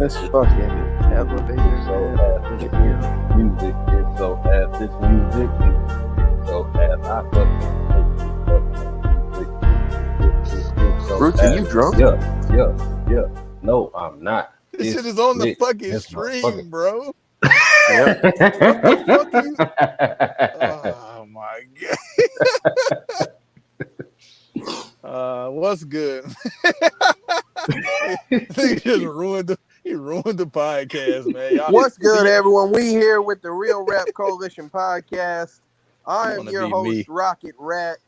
This This fucking music elevator, is so man. ass. Look This at here. music is so ass. This music is so ass. I fucking hate this fucking music. It's so Roots, are ass. you drunk? Yeah, yeah, yeah. No, I'm not. This shit It's is on the lit. fucking This motherfucker. stream, bro. Yep. What the fuck are you? Oh my god. What's good? He just ruined the podcast, man. Y'all What's see, good, everyone? We here with the Real Rap Coalition podcast. I you am want to your be host, me. Rocket Rat.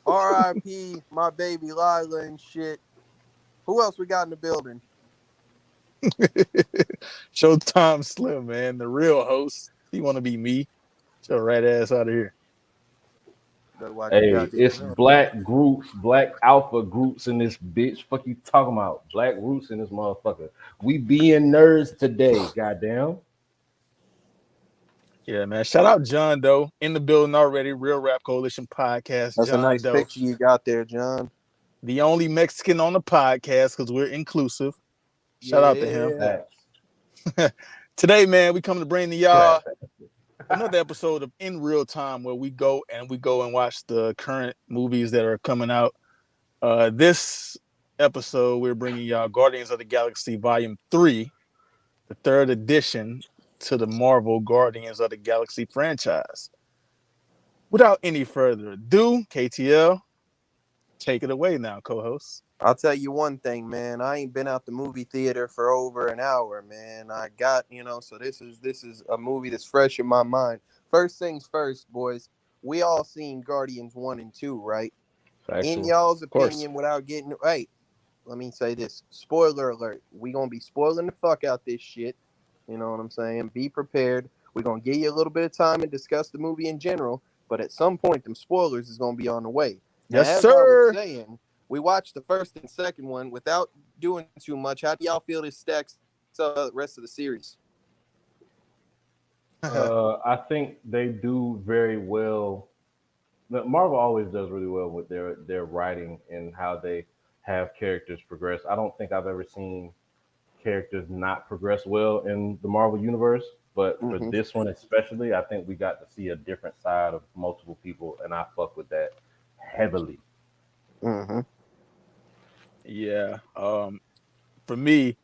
R.I.P. my baby Lila and shit. Who else we got in the building? Showtime Slim, man, the real host. You want to be me? Get your rat ass out of here. Better watch your Hey, goddamn it's mouth. black groups, black alpha groups in this bitch. Fuck you talking about? Black roots in this motherfucker. We being nerds today, goddamn. Yeah, man. Shout out John Doe in the building already. Real Rap Coalition podcast. That's a John nice Doe, picture you got there, John. the only Mexican on the podcast because we're inclusive. Shout out to him. Yeah. Facts. Today, man, we come to bring to y'all Facts. another episode of In Real Time where we go and watch the current movies that are coming out. This episode, we're bringing y'all Guardians of the Galaxy Volume 3, the third edition to the Marvel Guardians of the Galaxy franchise. Without any further ado, KTL, take it away now, co-host. I'll tell you one thing, man. I ain't been out the movie theater for over an hour, man. I got, so this is a movie that's fresh in my mind. First things first, boys. We all seen Guardians 1 and 2, right? In Factual. y'all's Of course. opinion, without getting right, let me say this. Spoiler alert. We gonna be spoiling the fuck out this shit. You know what I'm saying? Be prepared. We're gonna give you a little bit of time and discuss the movie in general, but at some point them spoilers is gonna be on the way. Now, Yes, as I was sir. saying, we watched the first and second one without doing too much. How do y'all feel this stacks up the rest of the series? I think they do very well. Marvel always does really well with their writing and how they have characters progress. I don't think I've ever seen characters not progress well in the Marvel universe, but for Mm-hmm. this one especially, I think we got to see a different side of multiple people, and I fuck with that heavily. Mm-hmm. Yeah. For me,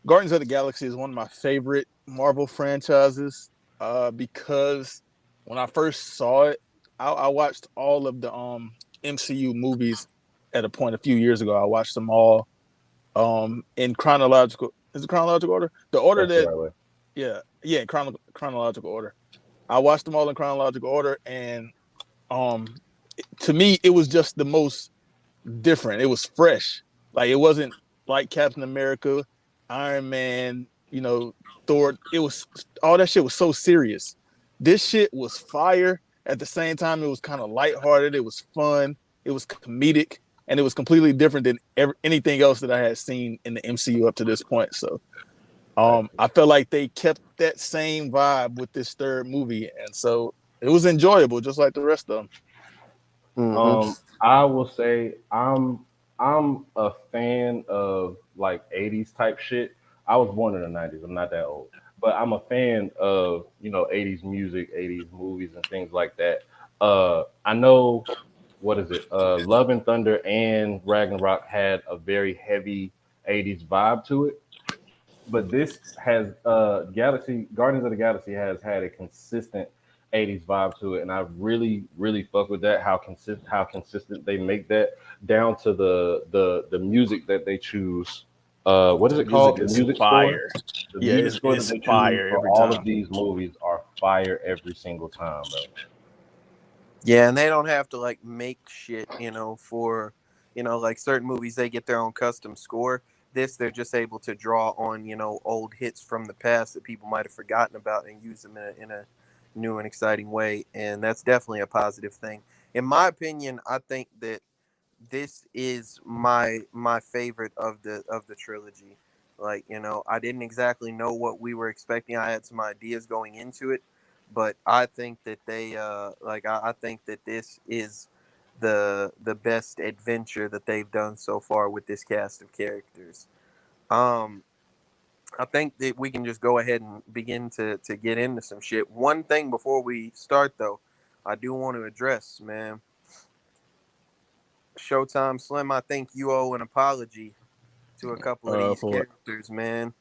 Guardians of the Galaxy is one of my favorite Marvel franchises because when I first saw it, I watched all of the MCU movies at a point a few years ago. I watched them all in chronological. Is it chronological order? The order That's the that right way. yeah, in chronological order. I watched them all in chronological order, and um, to me, it was just the most different. It was fresh. Like it wasn't like Captain America, Iron Man, Thor. It was all that shit was so serious. This shit was fire. At the same time, it was kind of lighthearted. It was fun. It was comedic, and it was completely different than anything else that I had seen in the MCU up to this point. So, I felt like they kept that same vibe with this third movie, and so it was enjoyable, just like the rest of them. Mm-hmm. I will say I'm a fan of like 80s type shit. I was born in the 90s. I'm not that old. But I'm a fan of, 80s music, 80s movies and things like that. I know what is it? Love and Thunder and Ragnarok had a very heavy 80s vibe to it. But this has Galaxy Guardians of the Galaxy has had a consistent 80s vibe to it, and I really fuck with that. How consistent they make that down to the music that they choose. What is The it music called? The is music score. fire. The Yeah, music score that it's they choose fire for every all of time. these movies are fire every single time, bro. Yeah, and they don't have to like make shit, for like certain movies they get their own custom score. This they're just able to draw on, old hits from the past that people might have forgotten about and use them in a new and exciting way. And that's definitely a positive thing. In my opinion, I think that this is my favorite of the trilogy. Like, I didn't exactly know what we were expecting. I had some ideas going into it, but I think that they I think that this is the best adventure that they've done so far with this cast of characters. Um I think that we can just go ahead and begin to get into some shit. One thing before we start, though, I do want to address, man. Showtime Slim, I think you owe an apology to a couple of these For what? characters, man.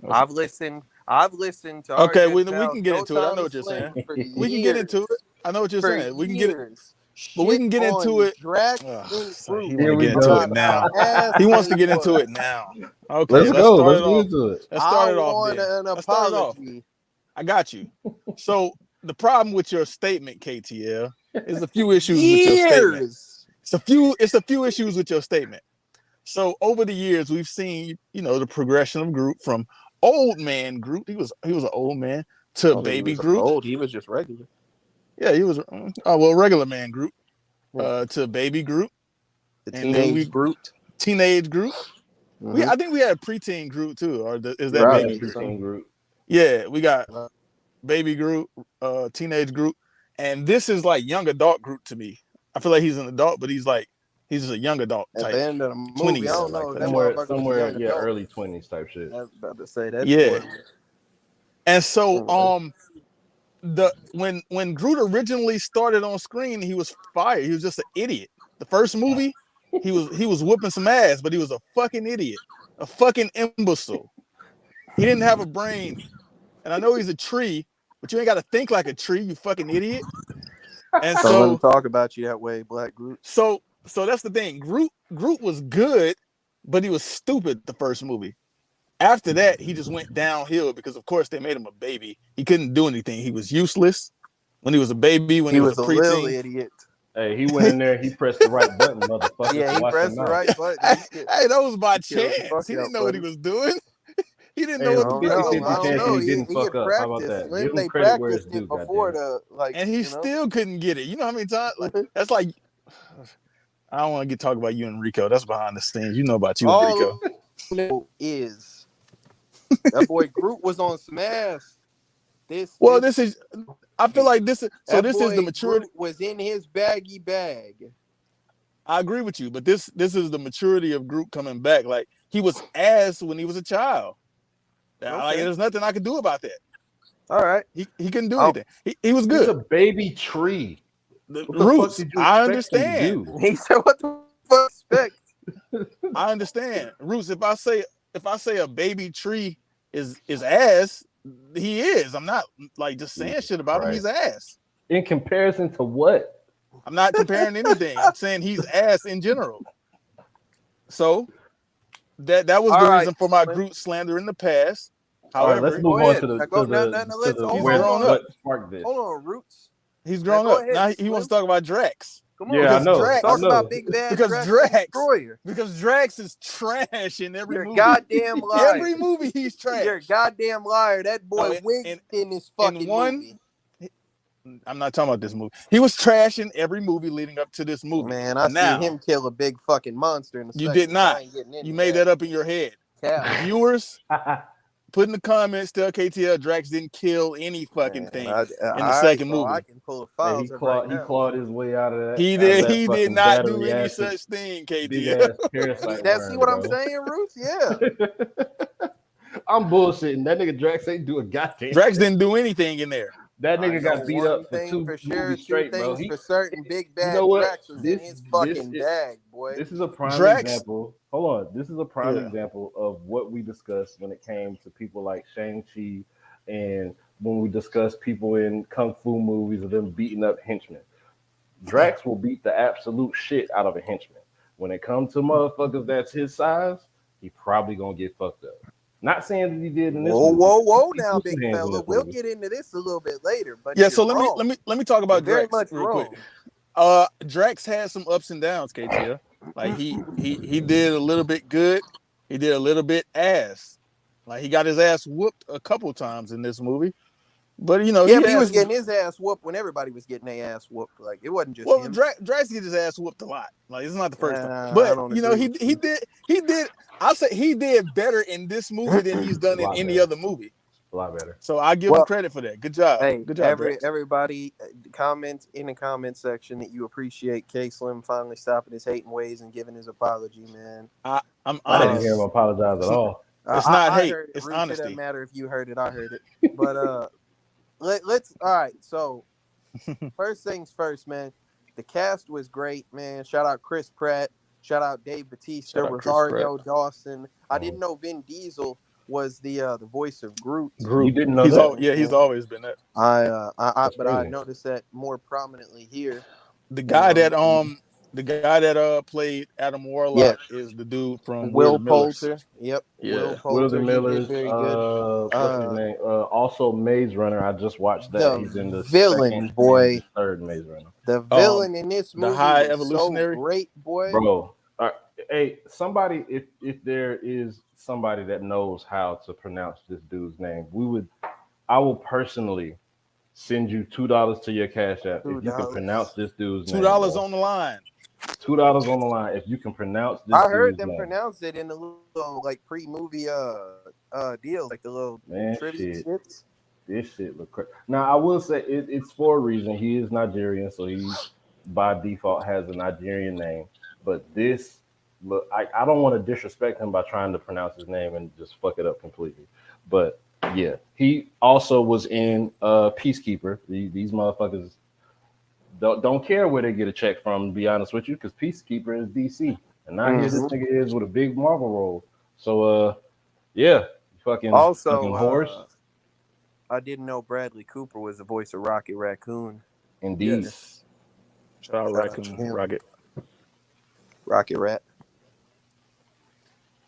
I've listened to our Okay, good we pal can get into it. I know Showtime what you're Slim saying. for We can get into years. it. I know what you're For saying. We can get it, years. but we can get into On it. Drax and So he Groot want Here to we get into go. it about now. how ass He wants to they get into was. it now. Okay, Let's let's go. start Let's it get off. into it. Let's start I it off want then. an Let's start it off. apology. I got you. So the problem with your statement, KTL, is a few issues with your statement. Years. It's a few issues with your statement. So over the years, we've seen, the progression of Groot from old man Groot. He was an old man to baby Groot. Old. He was just regular. Yeah, he was regular man Groot. To baby Groot. The And then teenage Groot. Teenage Groot. Mhm. I think we had preteen Groot too, or is that Probably baby Groot? so. Group. Yeah, we got baby Groot, teenage Groot, and this is like young adult Groot to me. I feel like he's an adult, but he's a young adult At type. the end of the movie, 20s, I don't know. like That Somewhere, motherfucker somewhere, was a young yeah, adult. early 20s type shit. I was about to say that. Yeah. boy. And so, Anyway. when Groot originally started on screen, he was fired. He was just an idiot. The first movie, he was whooping some ass, but he was a fucking idiot, a fucking imbecile. He didn't have a brain. And I know he's a tree, but you ain't got to think like a tree, you fucking idiot. And So let me talk about you that way, Black Groot. So that's the thing. Groot was good, but he was stupid the first movie. After that, he just went downhill because, of course, they made him a baby. He couldn't do anything. He was useless when he was a baby. When he was a preteen, little idiot. Hey, he went in there. He pressed the right button, motherfucker. Yeah, he pressed the right button. Hey, that was by killed the chance. fuck He out, didn't know what he buddy. was doing. He didn't know Hey, what the fuck. I 50-50 don't chance know. he didn't fuck up. How about that? Slim, Give him they credit where practiced it's due, it before goddamn. And he still couldn't get it. You know how many times? That's like, I don't want to talk about you and Rico. That's behind the scenes. You know about you and Rico. All is that boy Groot was on some ass. I feel like this is so. This is the maturity. Groot was in his baggy bag. I agree with you, but this is the maturity of Groot coming back. Like he was ass when he was a child. Like there's nothing I could do about that. All right, he couldn't do anything. He was good. He's a baby tree. Roots, I understand. He said, "What the fuck expect?" I understand. Roots, if I say a baby tree is ass, he is. I'm not like just saying shit about him. He's ass. In comparison to what? I'm not comparing anything. I'm saying he's ass in general. So that was the reason for my Groot slander in the past. However, let's move on to what sparked this. Hold on, Roots. He's grown up. Now he wants to talk about Drax. Come on, I know. Talk about Big Bad because Drax is trash in every movie. You're a goddamn liar. Every movie he's trash. You're a goddamn liar. That boy winked in his fucking movie. I'm not talking about this movie. He was trash in every movie leading up to this movie. Man, I seen him kill a big fucking monster in the You did not. You made that up in your head. Viewers, put in the comments, tell KTL Drax didn't kill any fucking thing in the second movie. I can pull the files. He clawed his way out of that. He did not do any such thing, KTL. That's what I'm saying, Roots? Yeah. I'm bullshitting. That nigga Drax ain't do a goddamn. Drax didn't do anything in there. That nigga got beat up for two movies straight, bro. For certain, Big Bad Drax was in his fucking bag, boy. This is a prime example. Hold on. This is a prime example of what we discussed when it came to people like Shang-Chi and when we discussed people in Kung Fu movies of them beating up henchmen. Drax will beat the absolute shit out of a henchman. When it comes to motherfuckers that's his size, he probably gonna get fucked up. Not saying that he did in this. Whoa, now, big fella. We'll get into this a little bit later, but so let me talk about Drax real quick. Drax had some ups and downs, KTL. Like he did a little bit good, he did a little bit ass. Like he got his ass whooped a couple times in this movie. But he was getting his ass whooped when everybody was getting their ass whooped. Like it wasn't just him. Drax get his ass whooped a lot. Like it's not the first time. But he did. I'll say he did better in this movie than he's done in any other movie. A lot better. So I give him credit for that. Good job. Hey, good job. Everybody, comment in the comment section that you appreciate K Slim finally stopping his hating ways and giving his apology, man. I'm I didn't hear him apologize at all. It's not I hate. heard it. It's Roots, it doesn't honesty. matter if you heard it. I heard it. But let's. All right. So first things first, man. The cast was great, man. Shout out Chris Pratt. Shout out Dave Bautista, Shout out Chris Pratt. Rosario Dawson. I Mhm. didn't know Vin Diesel was the voice of Groot. You Groot. didn't know He's that? he's always been that. That's But I crazy. noticed that more prominently here. The You guy know, that played Adam yeah, Warlock is the dude from We're Will the Millers. Poulter. Yep, Will Yeah. Poulter. Wilder He did Miller's, very good. what's his name? Also Maze Runner. I just watched that. The He's in the villain, second and the boy. third Maze Runner. The Um villain in this the movie High was so Evolutionary. great, boy. Bro, hey, somebody, if there is somebody that knows how to pronounce this dude's name, I will personally send you $2 to your Cash App if you can $2. pronounce this dude's name, $2 bro. on the line. $2 on the line if you can pronounce this I heard dude's them name. pronounce it in the little like pre-movie deals, like the little Man, trivia shit. shits. This shit look crazy. Now I will say it's for a reason. He is Nigerian, so he by default has a Nigerian name. But this look, I don't want to disrespect him by trying to pronounce his name and just fuck it up completely. But yeah, he also was in Peacekeeper. These motherfuckers don't care where they get a check from. To be honest with you, because Peacekeeper is DC, and now here this nigga is with a big Marvel role. So yeah, fucking Also, horse. I didn't know Bradley Cooper was the voice of Rocket Raccoon. Indeed. Yes. Shout out Shout out to Raccoon him. Rocket. Rocket Rat.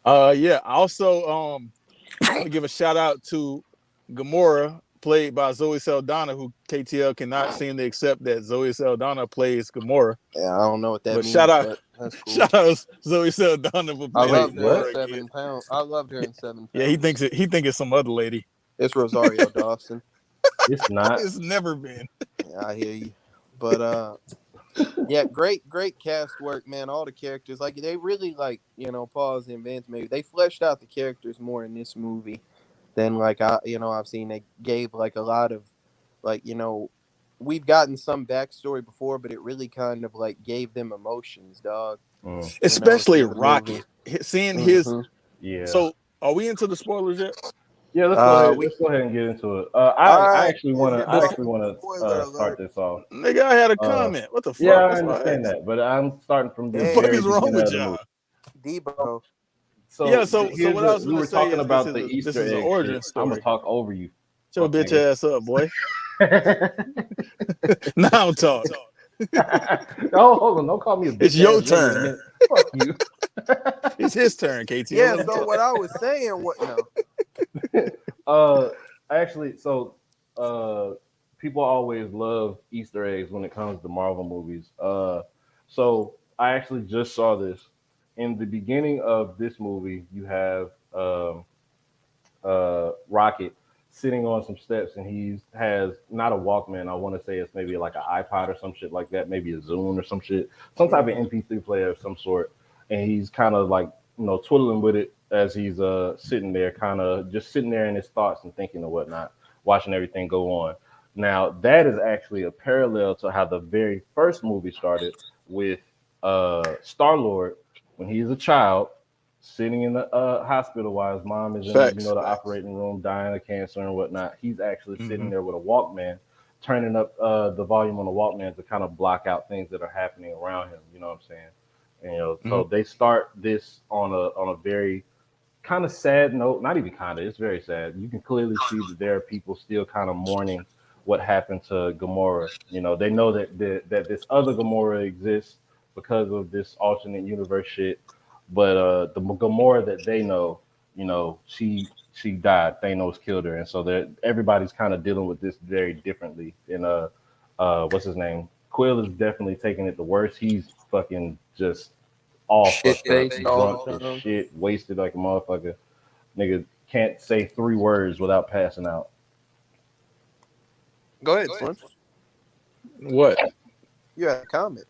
Yeah. Also, I want to give a shout out to Gamora, played by Zoe Saldana, who KTL cannot seem to accept that Zoe Saldana plays Gamora. Yeah, I don't know what that But means. shout out, but that's cool. shout out Zoe Saldana for I playing loved her Gamora in again. 7 pounds. I loved her in 7 pounds. Yeah, he thinks it's some other lady. It's Rosario Dawson. It's not. It's never been. Yeah, I hear you. But yeah, great cast work, man. All the characters, like they really pause and Vince maybe they fleshed out the characters more in this movie than I've seen. They gave like a lot of we've gotten some backstory before, but it really kind of like gave them emotions, dog. Especially through the Rocket. Seeing his Yeah. So are we into the spoilers yet? Yeah, let's go ahead. Let's go ahead and get into it. I actually want to start this off. Nigga, I had a comment. What the fuck? Yeah, I That's why understand that, but I'm starting from the What the fuck very is wrong beginning with of the y'all? movie. Debo. So what I was we gonna were say talking is about this the is Easter an egg origin shit. story. I'm gonna talk over you. Shut your bitch ass up, boy. Now talk. Oh, hold on! Don't call me a bitch. It's your ass nigga turn. again. Fuck you. It's his turn, KT. Yeah. So what I was saying, Actually, so people always love Easter eggs when it comes to Marvel movies. So I actually just saw this in the beginning of this movie. You have Rocket sitting on some steps, and he has not a Walkman. I want to say it's maybe like an iPod or some shit like that, maybe a Zune or some shit, some type of MP3 player of some sort. And he's kind of like twiddling with it as he's sitting there, kind of just sitting there in his thoughts and thinking and whatnot, watching everything go on. Now that is actually a parallel to how the very first movie started with Star-Lord when he's a child sitting in the hospital while his mom is in the operating room dying of cancer and whatnot. He's actually sitting there with a Walkman, turning up the volume on the Walkman to kind of block out things that are happening around him. You know what I'm saying? And, so they start this on a very kind of sad note. Not even kind of. It's very sad. You can clearly see that there are people still kind of mourning what happened to Gamora. They know that this other Gamora exists because of this alternate universe shit. But the Gamora that they know, she died. Thanos killed her, and so everybody's kind of dealing with this very differently. And what's his name? Quill is definitely taking it the worst. He's fucking just all fucked up, drunk as shit, wasted like a motherfucker. Nigga can't say 3 words without passing out. Go ahead, Slim. What? You had a comment.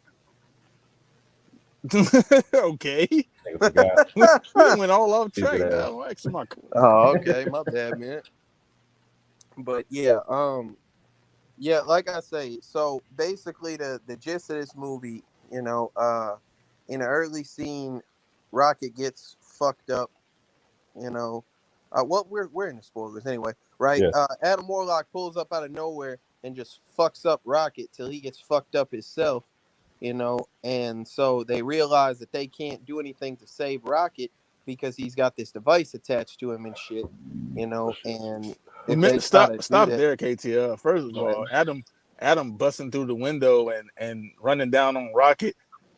Okay. Nigga forgot. We went all off track Stupid ass. now. Actually, my Oh, okay, my bad, man. But yeah, like I say, so basically the gist of this movie, in an early scene, Rocket gets fucked up, Well, we're in the spoilers anyway, right? Yeah. Adam Warlock pulls up out of nowhere and just fucks up Rocket till he gets fucked up himself, and so they realize that they can't do anything to save Rocket because he's got this device attached to him and shit, and if they try to do Stop that, there, KTL. First of all, Adam busting through the window and running down on Rocket.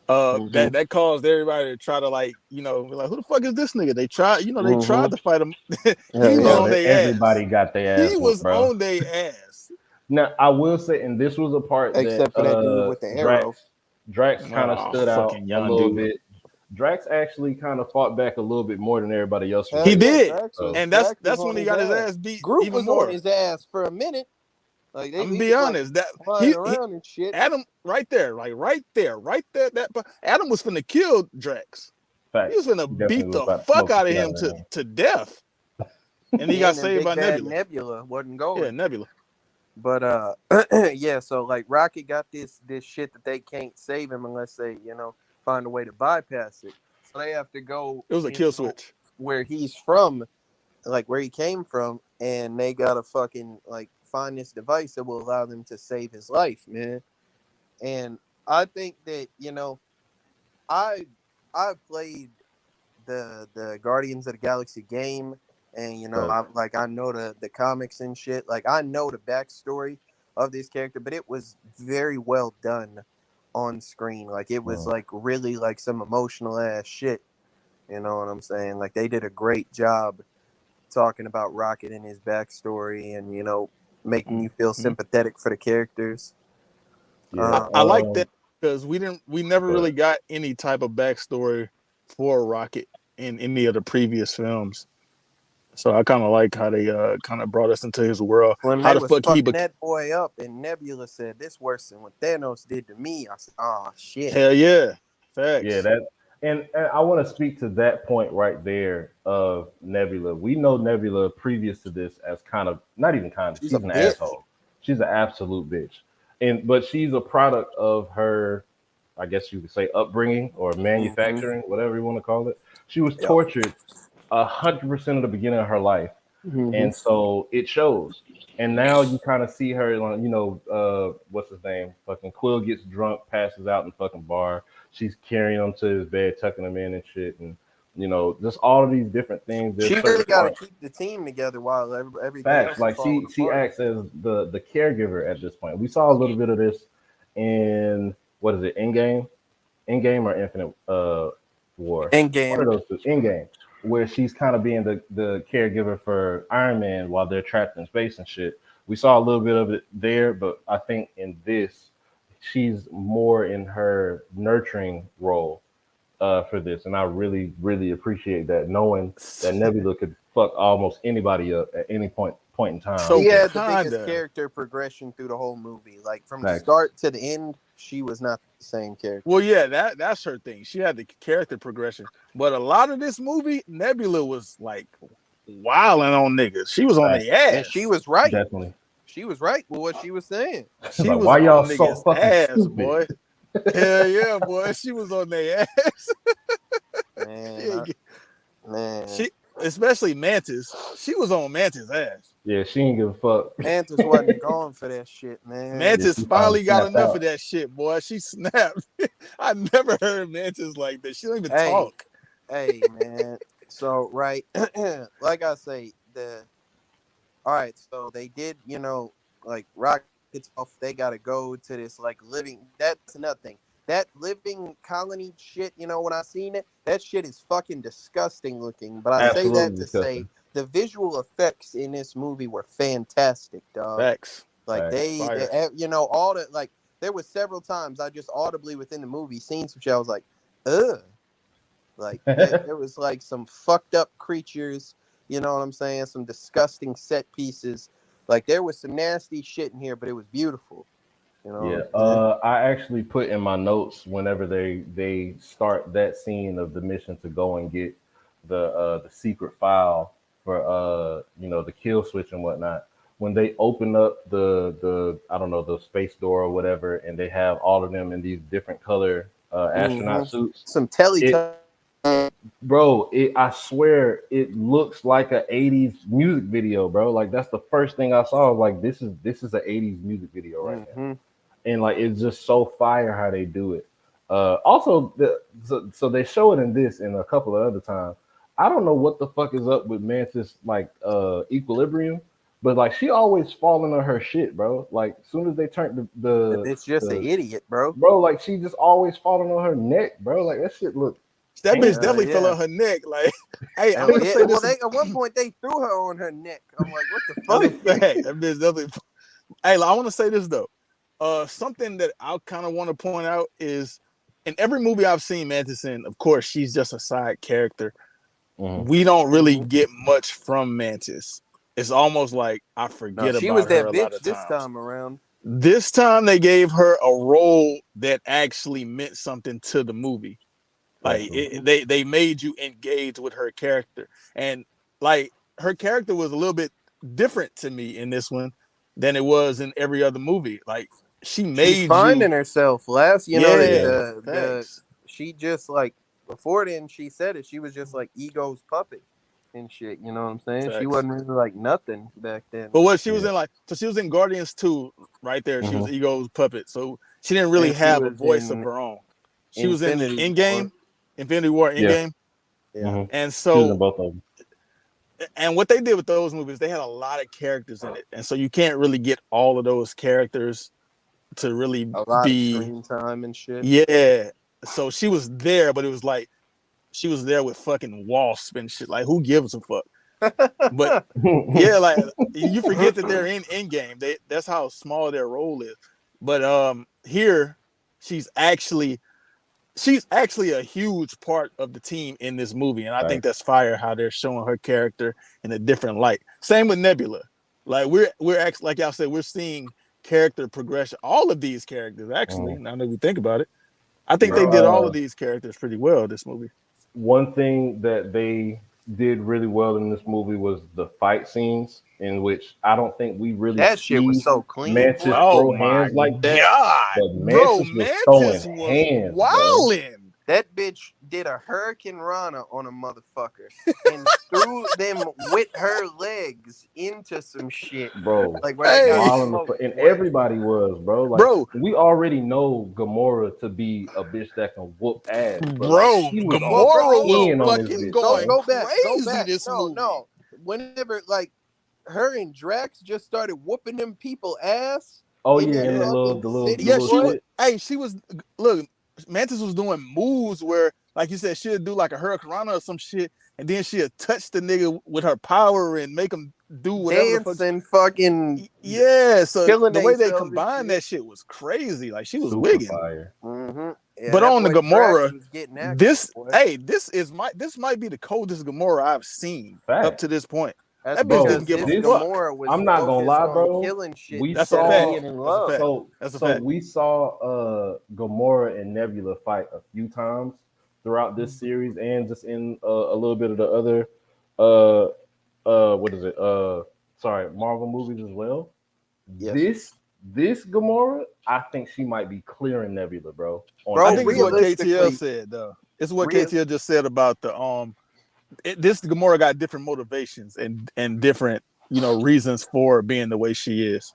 That caused everybody to try to like who the fuck is this nigga? They tried to fight him. He was on their ass. Everybody got their ass He whooped, was bro. on their ass. Now I will say, and this was a part except for that dude that with the arrow. Drax kind of stood out fucking a young little dude. bit. Drax actually kind of fought back a little bit more than everybody else. He did, Drax was- and Drax that's was when on he got his ass beat Groot even was more. on his ass for a minute. Like I'm gonna he be was, honest, like, that flying around and shit. Adam right there, that Adam was finna kill Drax. Facts. He was finna Definitely beat was the about to fuck smoke out the of shit him out of him. to death, and he got And then saved Big by Bad Nebula. Nebula wasn't going. Yeah, Nebula. But yeah, so like Rocket got this shit that they can't save him unless they, find a way to bypass it. So they have to go. It was a kill switch. Where he's from, like where he came from, and they gotta fucking like find this device that will allow them to save his life, man. And I think that I played the Guardians of the Galaxy game, and I know the comics and shit. Like I know the backstory of this character, but it was very well done on screen. Like it was like really like some emotional ass shit. You know what I'm saying? Like they did a great job talking about Rocket and his backstory, and making you feel sympathetic for the characters. Yeah, I like that because we never really got any type of backstory for Rocket in any of the previous films. So I kind of like how they kind of brought us into his world. When how they the was fuck fucking that boy up, and Nebula said, "This worse than what Thanos did to me." I said, "Oh shit." Hell yeah, facts. Yeah, and I want to speak to that point right there of Nebula. We know Nebula previous to this as kind of not even kind of. She's an asshole. She's an absolute bitch, but she's a product of her, I guess you could say, upbringing or manufacturing, whatever you want to call it. She was tortured 100% of the beginning of her life, and so it shows. And now you kind of see her, what's his name? Fucking Quill gets drunk, passes out in the fucking bar. She's carrying him to his bed, tucking him in and shit, and just all of these different things. She really got to keep the team together while everything facts. Like she acts as the caregiver at this point. We saw a little bit of this in what is it, Endgame or Infinite War? Endgame. One of those two, Endgame, where she's kind of being the caregiver for Iron Man while they're trapped in space and shit. We saw a little bit of it there, but I think in this, she's more in her nurturing role for this, and I really, really appreciate that, knowing that Nebula could fuck almost anybody up at any point in time. So yeah, the biggest character progression through the whole movie, like from the start to the end, she was not the same character. Well, yeah, that's her thing. She had the character progression, but a lot of this movie, Nebula was like wilding on niggas. She was on the ass, and she was right. Definitely, she was right with what she was saying. She like, was why on y'all niggas' so fucking ass, stupid? boy. Hell yeah, boy. She was on their ass. Man. She, especially Mantis. She was on Mantis' ass. Yeah, she ain't give a fuck. Mantis wasn't going for that shit, man. Mantis finally got enough of that shit, boy. She snapped. I never heard Mantis like that. She don't even talk. Hey, man. So, right, like I say, all right, so they did, like rockets off. They got to go to this like living. That's another thing. That living colony shit, when I seen it, that shit is fucking disgusting looking. But I say that to say the visual effects in this movie were fantastic, dog. Facts. Like they all the like. There was several times I just audibly within the movie seen some shit. I was like, ugh. Like there was like some fucked up creatures. You know what I'm saying? Some disgusting set pieces. Like there was some nasty shit in here, but it was beautiful. I actually put in my notes whenever they start that scene of the mission to go and get the secret file for the kill switch and whatnot. When they open up the I don't know, the space door or whatever, and they have all of them in these different color astronaut suits. Some Teletubbies Bro, I swear it looks like a 80s music video, bro. Like that's the first thing I saw. Like this is an 80s music video right now. Mm-hmm. And like it's just so fire how they do it. Also, so they show it in this and a couple of other times. I don't know what the fuck is up with Mantis like equilibrium, but like she always falling on her shit, bro. Like as soon as they turn It's just an the idiot, bro. bro, like she just always falling on her neck, bro. Like that shit look That bitch painful. definitely fell Yeah. on her neck. Like, hey, I'm Hell gonna yeah. say Well, this. at one point they threw her on her neck. I'm like, what the That's a fuck? fact. That bitch definitely. Hey, I want to say this though. Something that I kind of want to point out is in every movie I've seen Mantis in, of course, she's just a side character. Mhm. We don't really get much from Mantis. It's almost like I No, forget she was about her that a lot bitch of this times. time around. This time they gave her a role that actually meant something to the movie. Like they made you engage with her character, and like her character was a little bit different to me in this one than it was in every other movie. Like she She's made finding you, herself. Last, yeah, the thanks. she just like before then she said it. She was just like Ego's puppet and shit. You know what I'm saying? She Thanks. wasn't really like nothing back then. But what she was Yeah. in, like, so she was in Guardians 2, right there. She was Mhm. Ego's puppet, so she didn't really And she have a was voice of in her own. She was in Infinity War. Endgame, Infinity War, Yeah. Endgame, Yeah. Mhm. and She was in so both of them. and what they did with those movies, they had a lot of characters in it, and so you can't really get all of those characters to really A lot of be, screen time and shit. yeah. So she was there, but it was like she was there with fucking Wasp and shit. Like, who gives a fuck? But yeah, like you forget that they're in Endgame. That's how small their role is. But here she's actually a huge part of the team in this movie, and I think Right. that's fire how they're showing her character in a different light. Same with Nebula. Like we're actually, like y'all said, we're seeing character progression. All of these characters, actually, Mhm. now that we think about it, I think they Bro, did all of these characters pretty well this movie. one thing that they did really well in this movie was the fight scenes, in which I don't think we really That shit was see so clean, Mantis boy. Oh throw my hands like that, god, but bro, Mantis was throwing Mantis was hands, bro. wilding. That bitch did a Hurricane Rana on a motherfucker and threw them with her legs into some shit. Bro, Like where they got Hey, wilding smoked, and boy. everybody was, bro. Like bro, we already know Gamora to be a bitch that can whoop ass, but like bro, she was Well, on bro, Gamora hold was on, 10 on bro. this fucking bitch, Go going bro. go back. Go crazy back. this No, movie. no. Whenever like her and Drax just started whooping them people ass Oh in yeah, that and Yeah, fucking the city, yeah, little she boy. was. shit. Hey, she was. Look, Mantis was doing moves where, like you said, she'd do like a Hurricane or some shit, and then she'd touch the nigga with her power and make him do whatever the fuck. Dancing, fucking Yeah, so killing the way they themselves and combined shit. that shit was crazy. Like she was Super wigging. fire. Mm-hmm. Yeah, But that on the boy Drax Gamora, was getting active, boy. this might be the coldest Gamora I've seen up to Facts. this point. That's That bitch didn't Bro, because give a this this fuck. Gamora was I'm not gonna focused lie, on bro. killing shit We That's a instead of fact. saw being in That's a love. fact. so That's a so fact. we saw Gamora and Nebula fight a few times throughout this series and just in a little bit of the other uh what is it? Sorry, Marvel movies as well. Yes, This Gamora, I think she might be clearing Nebula, bro, on I bro. think it's every what level. KTL Realistically, said though. It's what real. KTL just said about the this Gamora got different motivations and different, reasons for being the way she is.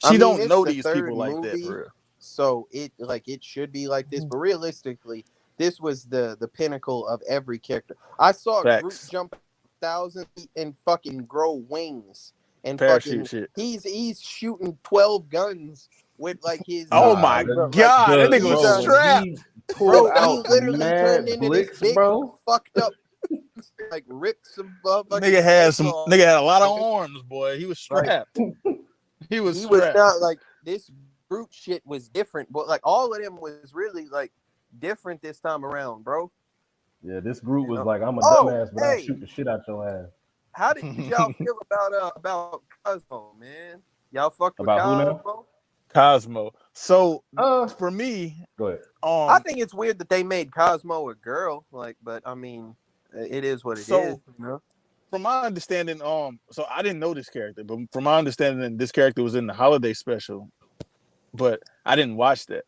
I She mean, don't it's know the these third people like that movie, for real. so it should be like this. But realistically, this was the pinnacle of every character. I saw Groot Facts. jump 1,000 feet and fucking grow wings, and Parachute fucking shit. he's shooting 12 guns with like his Oh Nah, my bro, like god, that nigga was he's when strapped. he pulled bro. He out literally turned Mad into this Blix, big bro. fucked up like ripped some fucking Nigga had a lot of off. arms, boy. He was Like strapped. He was he was strapped. not like this brute shit was different, but like all of them was really like different this time around, bro. Yeah, this group You was know? like, I'm a Oh, dumbass, but I'll hey, shoot the shit out your ass. how did y'all feel about Cosmo, man? Y'all fucked with About who now? Cosmo? Cosmo. So Uh, for me, go ahead. I think it's weird that they made Cosmo a girl, like, but I mean, it is what it is, so you know. from my understanding, so I didn't know this character, but from my understanding, this character was in the holiday special, but I didn't watch that.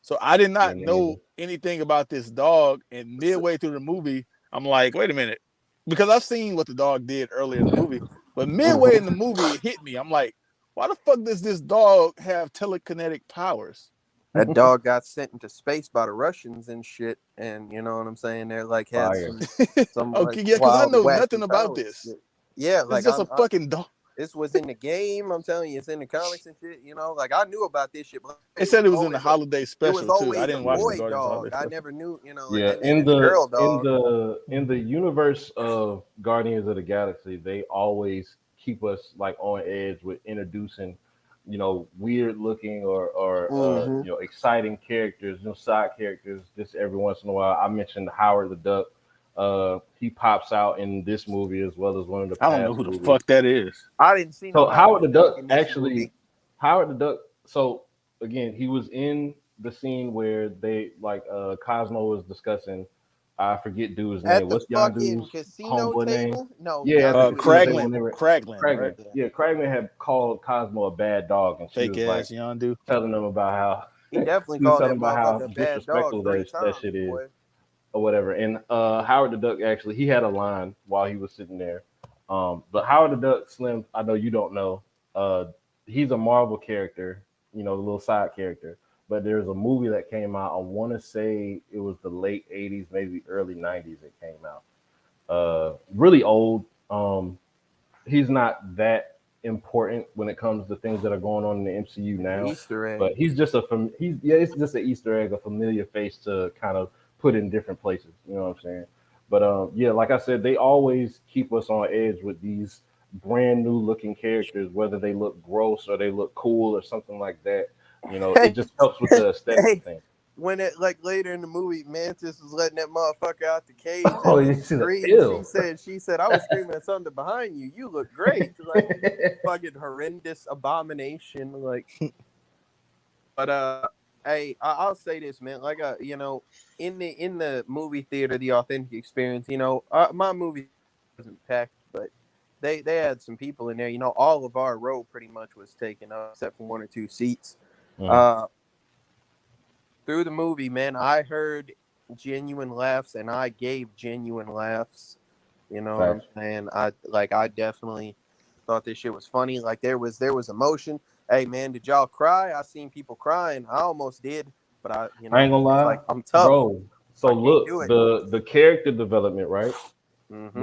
So I did not Me know neither. anything about this dog. And midway through the movie, I'm like, wait a minute. Because I've seen what the dog did earlier in the movie. But midway in the movie, it hit me. I'm like, why the fuck does this dog have telekinetic powers? That dog got sent into space by the Russians and shit, and you know what I'm saying? They're like had Fire. some like Okay, yeah, because I wild, know nothing wacky about powers. this. Yeah, It's like just a fucking dog. this was in the game. I'm telling you, it's in the comics and shit. You know, like I knew about this shit, but They it said was it was in the always holiday it was special too. I always a didn't watch the boy Guardians dog. holiday I special. never knew, you know, and Yeah, then they did the girl dog. in the universe of Guardians of the Galaxy, they always keep us like on edge with introducing, you know, weird looking or Mm-hmm. you know, exciting characters, you know, side characters. Just every once in a while, I mentioned Howard the Duck. He pops out in this movie as well as one of the I don't know past who the movies. fuck that is. I didn't see no So Howard Howard the the Duck Duck in this actually, movie. Howard the Duck. So again, he was in the scene where they like Cosmo was discussing. I forget dude's name. At the What's y'all fucking dude's casino homeboy name? table? No, Yeah, at the Yondu is the casino table name. when they were Cragland, right? Cragman. Yeah, Cragman had called Cosmo a bad dog, and she Fake was like ass Yondu. telling him about He how definitely she was called telling that him about how motherfucker a bad dog disrespectful 3 times, that shit is boy. or whatever. And Howard the Duck actually he had a line while he was sitting there. But Howard the Duck, Slim, I know you don't know. Uh, he's a Marvel character, you know, the little side character. But there's a movie that came out. I want to say it was the late '80s, maybe early '90s. It came out. Really old. He's not that important when it comes to things that are going on in the MCU now. Easter egg. But he's just it's just an Easter egg, a familiar face to kind of put in different places. You know what I'm saying? But yeah, like I said, they always keep us on edge with these brand new looking characters, whether they look gross or they look cool or something like that. You know, it just helps with the aesthetic of Hey, things. when it like later in the movie, Mantis was letting that motherfucker out the cage Oh, and he you see the screamed. ill. She said, I was screaming at something behind you. You look great. Like fucking horrendous abomination. Like, but hey, I'll say this, man. Like, you know, in the movie theater, the authentic experience. You know, my movie wasn't packed, but they had some people in there. You know, all of our row pretty much was taken up except for 1 or 2 seats. Mm, Uh, through the movie, man, I heard genuine laughs and I gave genuine laughs. You know what I'm facts. saying? I definitely thought this shit was funny. Like there was emotion. Hey man, did y'all cry? I seen people crying. I almost did, but I I ain't gonna it's lie, like I'm tough. bro. So I can't look, do it. the character development, right? Mm-hmm.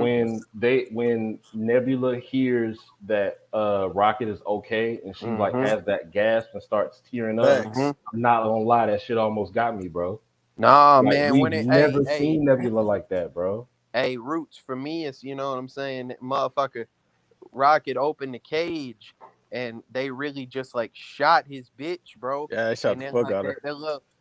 When Nebula hears that Rocket is okay and she like Mm-hmm. has that gasp and starts tearing up, Facts. Mm-hmm. I'm not gonna lie, that shit almost got me, bro. Nah, Like man. we've When it hey never hey seen Nebula like that, bro. hey Roots for me, it's you know what I'm saying, motherfucker. Rocket opened the cage and they really just like shot his bitch, bro. Yeah, they shot And the then fuck like out of her.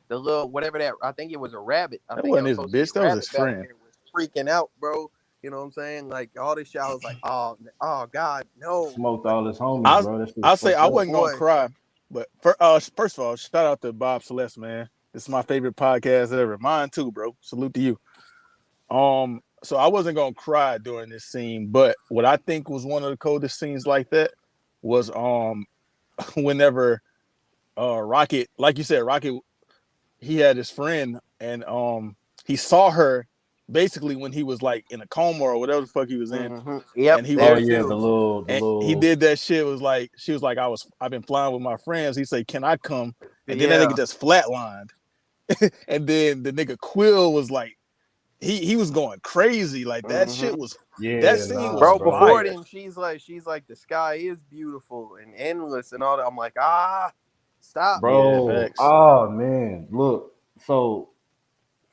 the little whatever that I think it was a rabbit. I That think that wasn't was his supposed to be bitch. a That was his rabbit back friend. there was freaking out, bro. You know what I'm saying? Like all this shit, I was like, oh God, no. Smoked Like, all his homies, I bro. That shit was I say fucked I up. wasn't gonna boy. cry, but first of all, shout out to Bob Celeste, man. This is my favorite podcast ever. Mine too, bro. Salute to you. So I wasn't gonna cry during this scene, but what I think was one of the coldest scenes like that was whenever Rocket, like you said, Rocket, he had his friend and he saw her basically when he was like in a coma or whatever the fuck he was in, Mm-hmm. Yep, and he Oh there was yeah, too. the and he little did that shit. Was like she was like I've been flying with my friends. He said, "Can I come?" And then that nigga Yeah. just flatlined. And then the nigga Quill was like he was going crazy. Like that Mm-hmm. shit was that yeah, scene nah, was Bro, bro. before fire. then, she's like, the sky is beautiful and endless and all that. I'm like, stop. Yeah, Bro, facts. oh man, look. So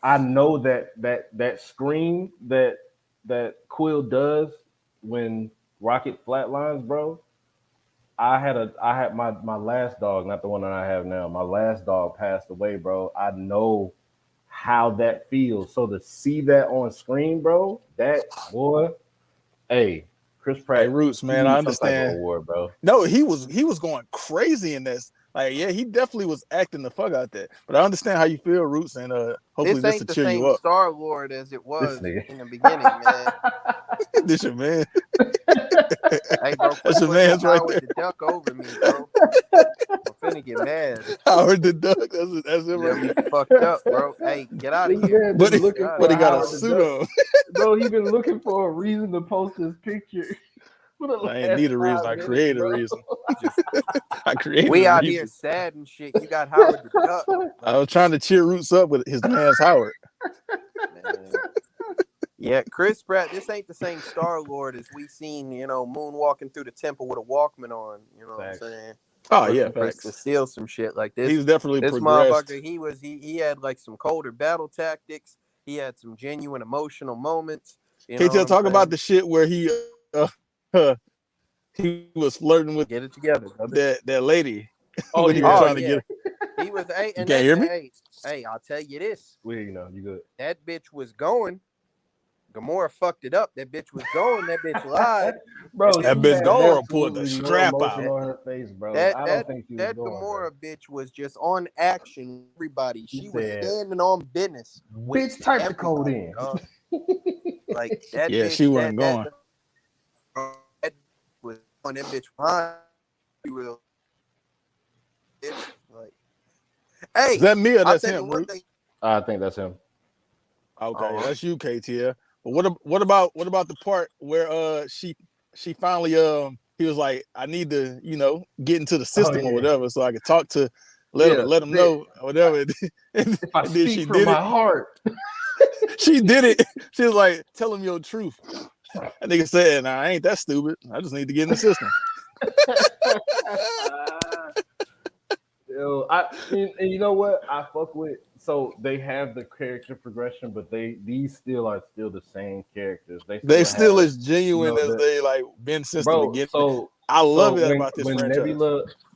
I know that scream that Quill does when Rocket flatlines, bro. I had my last dog, not the one that I have now. My last dog passed away, bro. I know how that feels. So to see that on screen, bro, that boy, hey, Chris Hey, Pratt, Roots, he man, I needs some type of understand. award, bro. No, he was going crazy in this. Like, yeah, he definitely was acting the fuck out there. But I understand how you feel, Roots, and hopefully This this will ain't the cheer you same up. Star Lord as it was nigga. in the beginning, man. This your man. Hey, bro, quit That's your putting that man's right Howard there. the Duck over me, bro. I'm finna get mad. Howard the Duck. That's him You got right me there. fucked up, bro. Hey, get out This of here. man But been he, looking Get but for he got a Howard the suit Duck. on. Bro, he been looking for a reason to post his picture for the I ain't last need a reason. 5 I minutes, created a bro. reason. Just I created we a out here reason. sad and shit. You got Howard the Duck. I was trying to cheer Roots up with his man's Howard. Man. Yeah, Chris Pratt. This ain't the same Star Lord as we seen. Moonwalking through the temple with a Walkman on. You know Facts. what I'm saying? Oh yeah, Looking to facts. steal some shit like this. He's definitely This progressed. motherfucker, he had like some colder battle tactics. He had some genuine emotional moments. You know KTL, what I'm talk about saying? the shit where he he was flirting with Get it together, brother. that lady Oh, when he was yeah. trying to yeah. get her. He was hey, You and can't hear me? hey, I'll tell you this. We know you good. That bitch was going. Gamora fucked it up. That bitch was going. That bitch lied. Bro, That she bitch had Gamora pulled the absolutely no strap emotion out. on her face, bro. That I don't that think she was that going, Gamora bro. bitch was just on action. Everybody, She she was said, standing on business with bitch, type the code everybody. in. Like that Yeah, bitch. she wasn't going. That was on that bitch behind. She was like, hey, Is that me or I'll that's tell you him, one Roots? thing. I think that's him. Okay, that's you, KTL. But what about the part where she finally he was like, I need to get into the system or whatever so I could talk to let him know or whatever. and If I then speak she from did my it. heart. She did it. She was like, tell him your truth. That nigga said, nah, I ain't that stupid. I just need to get in the system. Yo, and you know what? I fuck with. So they have the character progression, but these still are the same characters. They still have, as genuine as they like been since the beginning. So I love that when about this when franchise.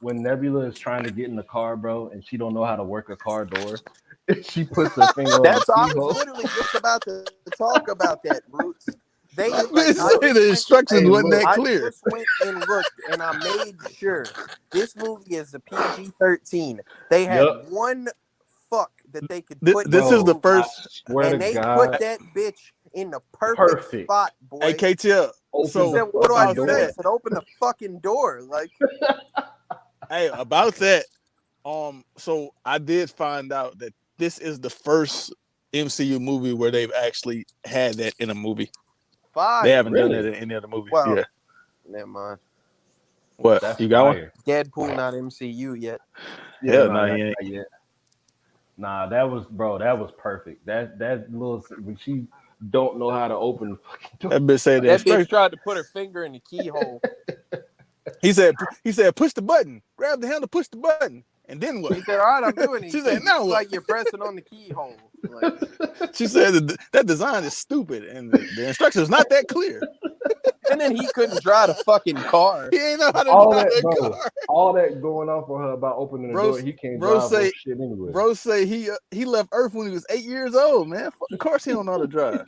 Nebula is trying to get in the car, bro, and she don't know how to work a car door, she puts her finger on That's the I was keyhole. literally just about to talk about that, Roots. They Like, like the instructions wasn't that I clear. just went and looked, and I made sure this movie is a PG-13. They had one fuck that they could put. This is the first. Swear and to they God, put that bitch in the perfect spot, boy. Hey, KTL. So said, what do I do next? I said, open the fucking door, like. Hey, about that. So I did find out that this is the first MCU movie where they've actually had that in a movie. Fire. They haven't done that in any other movie. Well, yeah. Never mind. What? That's you got fire. one? Deadpool not MCU yet. Yeah, not yet. Nah, that was perfect. That little when she don't know how to open the fucking door. That bitch said that bitch tried to put her finger in the keyhole. He said, push the button. Grab the handle, push the button. And then what? He said, all right, I'm doing it. She said, now what? Like you're pressing on the keyhole. Like. She said that design is stupid and the instructions not that clear. And then he couldn't drive a fucking car. He ain't know how to drive a car. All that going on for her about opening the door. He can't drive no shit anyway. Bro say he left Earth when he was 8 years old, man. Of course he don't know how to drive.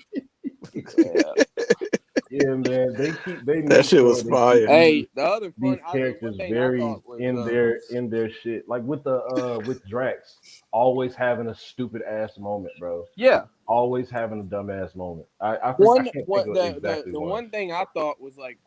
Yeah, man. That shit was fire. Hey, the other these characters very in their shit. Like with Drax, always having a stupid ass moment, bro. Yeah, always having a dumbass moment. I the one thing I thought was like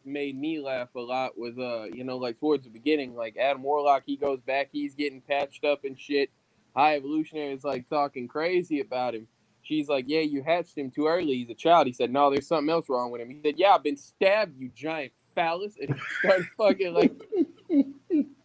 made me laugh a lot was like towards the beginning, like Adam Warlock, he goes back, he's getting patched up and shit. High Evolutionary is like talking crazy about him. She's like, yeah, you hatched him too early. He's a child. He said, no, there's something else wrong with him. He said, yeah, I've been stabbed, you giant phallus. And he started fucking like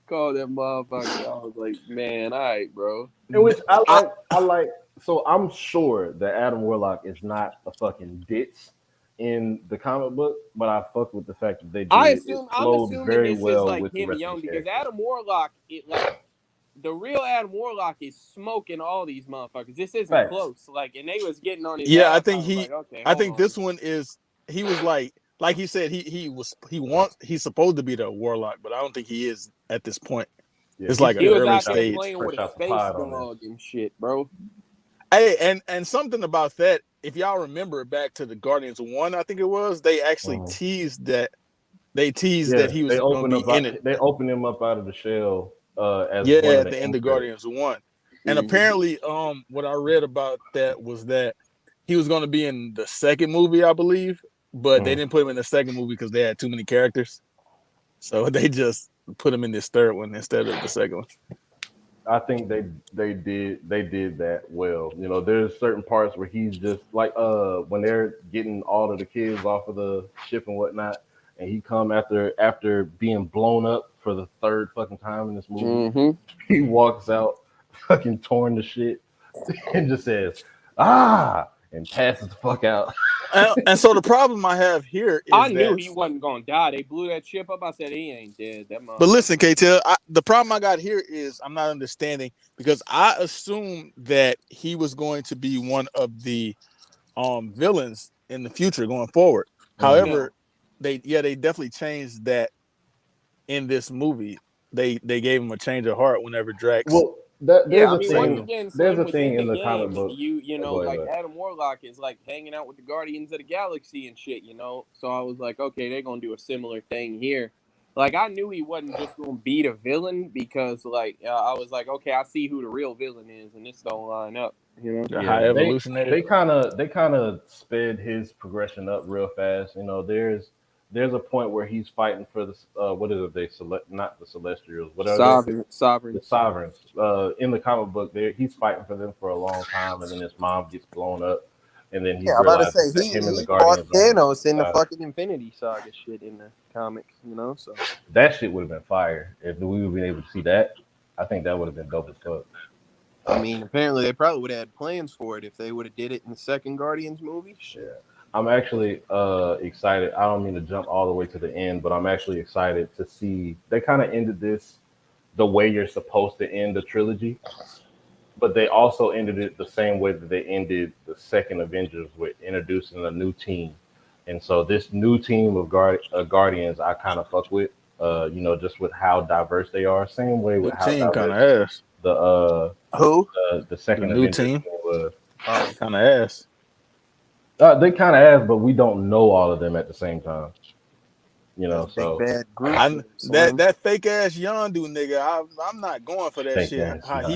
call that motherfucker. I was like, man, all right, bro. In which I like. So I'm sure that Adam Warlock is not a fucking ditz in the comic book, but I fuck with the fact that they did. I'm assuming very this well is like with him young because Adam Warlock, the real Adam Warlock is smoking all these motherfuckers. This isn't close. Like, and they was getting on his ass. I think I think this one is. He was like he said he's supposed to be the Warlock, but I don't think he is at this point. Yeah, it's like an early stage. Playing with a space dog and shit, bro. Hey, and something about that. If y'all remember back to the Guardians 1, I think it was, they actually teased that. They teased that he was going to be in it. They opened him up out of the shell as Yeah, one of at the the end end of credits. Guardians 1. And apparently, what I read about that was that he was going to be in the second movie, I believe, but they didn't put him in the second movie because they had too many characters. So they just put him in this third one instead of the second one. I think they did that well. You know, there's certain parts where he's just like when they're getting all of the kids off of the ship and whatnot, and he come after being blown up for the third fucking time in this movie. Mm-hmm. He walks out fucking torn to shit and just says, "Ah," and passes the fuck out. And so the problem I have here is I knew that, he wasn't gonna die. They blew that ship up. I said he ain't dead. That but motherfucker. listen, KTL, the problem I got here is I'm not understanding because I assumed that he was going to be one of the villains in the future going forward. However, they definitely changed that in this movie. They gave him a change of heart whenever Drax. Well, Yeah, there's I a mean, once thing. again, There's Slim, a thing within the in the comic game, book. you know, Go ahead, like go ahead. Adam Warlock is like hanging out with the Guardians of the Galaxy and shit, you know. So I was like, okay, they're gonna do a similar thing here. Like I knew he wasn't just gonna beat a villain because, like, I was like, okay, I see who the real villain is, and this don't line up, you know. The high evolutionary. They kind of sped his progression up real fast. You know, there's a point where he's fighting for the what is it? They select not the Celestials, what are they? Sovereign. The Sovereigns. In the comic book, he's fighting for them for a long time, and then his mom gets blown up, and then he Yeah, I'm about to realizes say that him and the he fought Guardians. Thanos in the Got it. fucking Infinity Saga shit in the comics, you know. So That shit would have been fire if we would have been able to see that. I think that would have been dope as fuck. I mean, apparently they probably would have had plans for it if they would have did it in the second Guardians movie. Shit. I'm actually excited. I don't mean to jump all the way to the end, but I'm actually excited to see. They kind of ended this the way you're supposed to end the trilogy, but they also ended it the same way that they ended the second Avengers with introducing a new team. And so this new team of Guardians, I kind of fuck with. You know, just with how diverse they are. Same way with The how team kind of diverse ass. the second The new Avengers team? was. Kind of ass. They kind of ask, but we don't know all of them at the same time. You know, Big so bad group. That fake ass Yondu nigga, I'm not going for that Fake shit. ass How Yondu.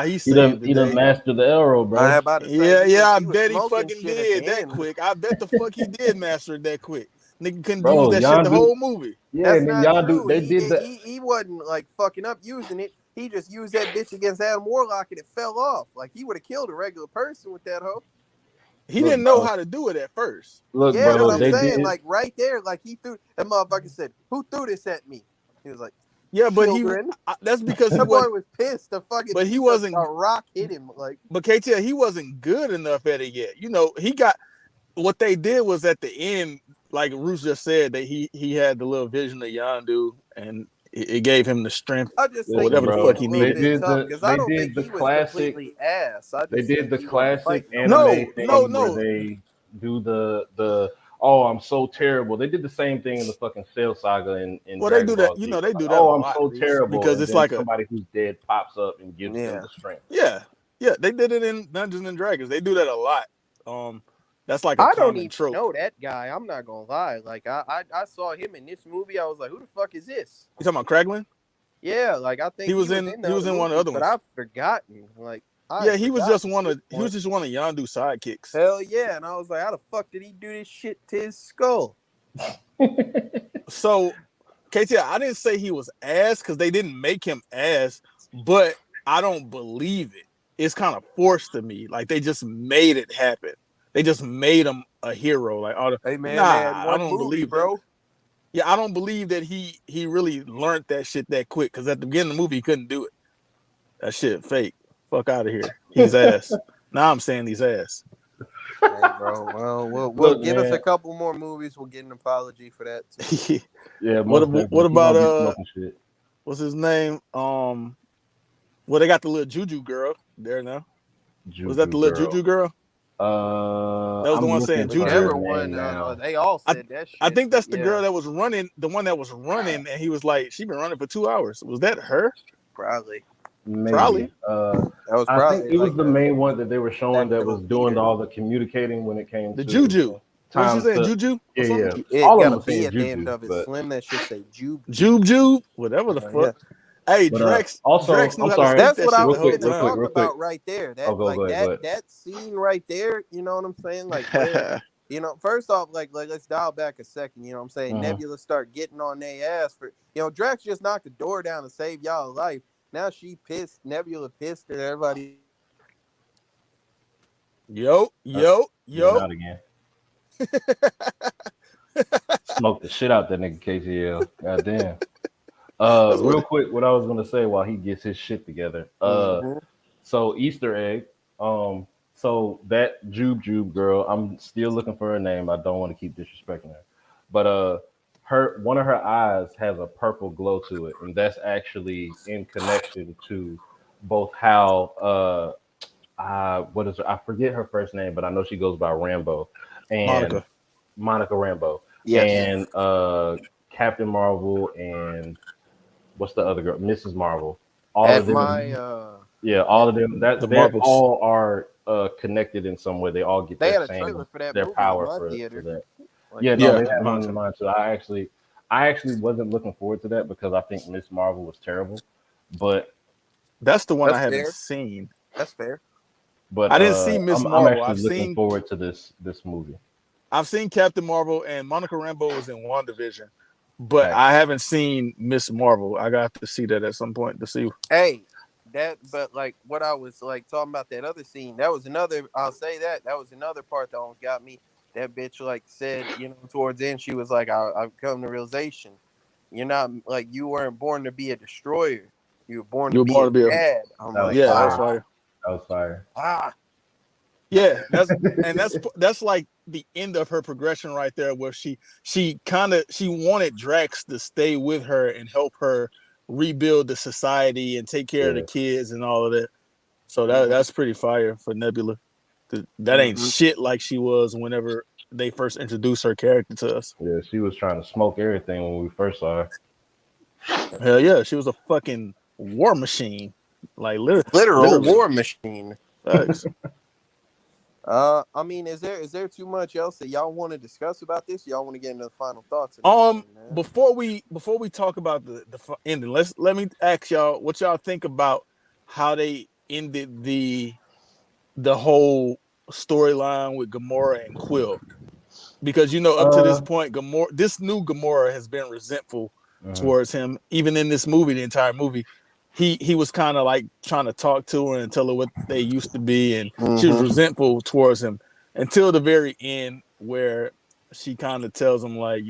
he he saved the done day. mastered the arrow, bro. I about to say, Yeah, I was bet he smoking fucking shit at did the that end. quick. I bet the fuck he did master it that quick. Nigga couldn't Bro, use that shit the Yondu- whole movie. Yeah, That's and then not y'all true. do. They did that. He wasn't like fucking up using it. He just used that bitch against Adam Warlock and it fell off. Like he would have killed a regular person with that hoe. He Look, didn't know bro. how to do it at first. Look, Yeah, bro, but I'm they saying did. like right there, like he threw that motherfucker said, "Who threw this at me?" He was like, Yeah, but "Children." that's because he That boy wasn't. was pissed. The fucking But he wasn't. a rock hit him. Like But KTL, he wasn't good enough at it yet. You know, he got what they did was at the end, like Bruce just said, that he had the little vision of Yondu, and it gave him the strength. I just Or think whatever he the was fuck he a little needed. bit tough because I don't think the he was classic. completely ass. I They just did think the he wasn't classic fighting anime nobody. thing No. where they do the oh, I'm so terrible. They did the same thing in the fucking Cell Saga in Well, they Dragon do Ball that. You Z. know, they do Like, that a oh, I'm lot so terrible, because and it's then like somebody who's dead pops up and gives them the strength. yeah. They did it in Dungeons and Dragons. They do that a lot. That's like a I don't common even trope. know that guy. I'm not gonna lie. Like I saw him in this movie. I was like, who the fuck is this? You talking about Kraglin? Yeah, like I think He was in one of the other movies, but ones. I've forgotten. Like He was just one of Yondu's sidekicks. Hell yeah, and I was like, how the fuck did he do this shit to his skull? So, KT, I didn't say he was ass because they didn't make him ass, but I don't believe it. It's kind of forced to me. Like they just made it happen. They just made him a hero. Like, Hey man, I don't movie, believe bro. it. Yeah, I don't believe that he really learned that shit that quick. Because at the beginning of the movie, he couldn't do it. That shit fake. Fuck out of here. He's ass. Now I'm saying he's ass. Hey, bro. Well, we'll Look, give man. us a couple more movies. We'll get an apology for that too. Yeah. What about shit. what's his name? Well, they got the little Juju girl there now. Was that the little Juju girl? That was the one saying Juju. Whichever one, they all said that shit. I think that's the girl that was running, the one that was running, and he was like, she been running for 2 hours. Was that her? Probably. Maybe. Probably. That was I probably think it was the main one that they were showing that was doing Peter. all the communicating when it came The to Juju. What she saying? Juju? Yeah. It All of got them a B saying at the end Juju, of it. but Slim, that shit say Jube. Jube, whatever the fuck. Yeah. Hey, But also, Drax knew I'm how to sorry, speak That's that what I shit real the was whole quick, finna real quick, time. talk real quick. about right there. Oh, That go like ahead, go ahead. that scene right there. You know what I'm saying? Like where first off, like let's dial back a second. You know what I'm saying? Mhm. Nebula start getting on their ass for Drax just knocked the door down to save y'all life. Now she pissed. Nebula pissed, and everybody. Yo, Uh, yo, you went yo. out again. Smoked the shit out that nigga KCL. God damn. That's what. Real quick, what I was gonna say while he gets his shit together. Mhm. So Easter egg. So that Jube girl, I'm still looking for her name. I don't want to keep disrespecting her, but her one of her eyes has a purple glow to it, and that's actually in connection to both how what is her? I forget her first name, but I know she goes by Rambo, and Monica. Monica Rambo, Yes. and Captain Marvel, and what's the other girl? Mrs. Marvel. All At of my Mhm. yeah, yeah, all of them. The That they're Marbles. all are connected in some way. They all get they their had a trailer same for that their movie in power my for theater that. like Yeah, a no, Yeah, they month had one mine in too. mind too. I actually wasn't looking forward to that because I think Miss Marvel was terrible. But That's the one I That's haven't fair. seen. That's fair. but I didn't see Miss I'm Marvel. actually looking forward to this movie. I've seen Captain Marvel and Monica Rambeau was in WandaVision, but I Facts. haven't seen Miss Marvel. I got to see that at some point to see. Hey, but like what I was like talking about that other scene, that was another. I'll say that was another part that almost got me. That bitch like said, towards the end, she was like, I've come to realization, you're not like you weren't born to be a destroyer. You were born to You were be born a to be a dad. I'm That was like, yeah. That was fire. fire. That was fire. ah, Yeah, that's like the end of her progression right there, where she wanted Drax to stay with her and help her rebuild the society and take care of the Yeah. kids and all of that. So mm-hmm, that's pretty fire for Nebula. That ain't mm-hmm. shit like she was whenever they first introduced her character to us. Yeah, she was trying to smoke everything when we first saw her. Hell yeah, she was a fucking war machine. Like Literal literally. war machine. Facts. I mean, is there too much else that y'all want to discuss about this? Y'all want to get into the final thoughts and everything, man? Before we talk about the ending, let me ask y'all what y'all think about how they ended the whole storyline with Gamora and Quill, because up to this Uh, point, this new Gamora has been resentful mhm. towards him. Even in this movie, the entire movie, he was kind of like trying to talk to her and tell her what they used to be, and she was Mm-hmm. resentful towards him until the very end, where she kind of tells him like,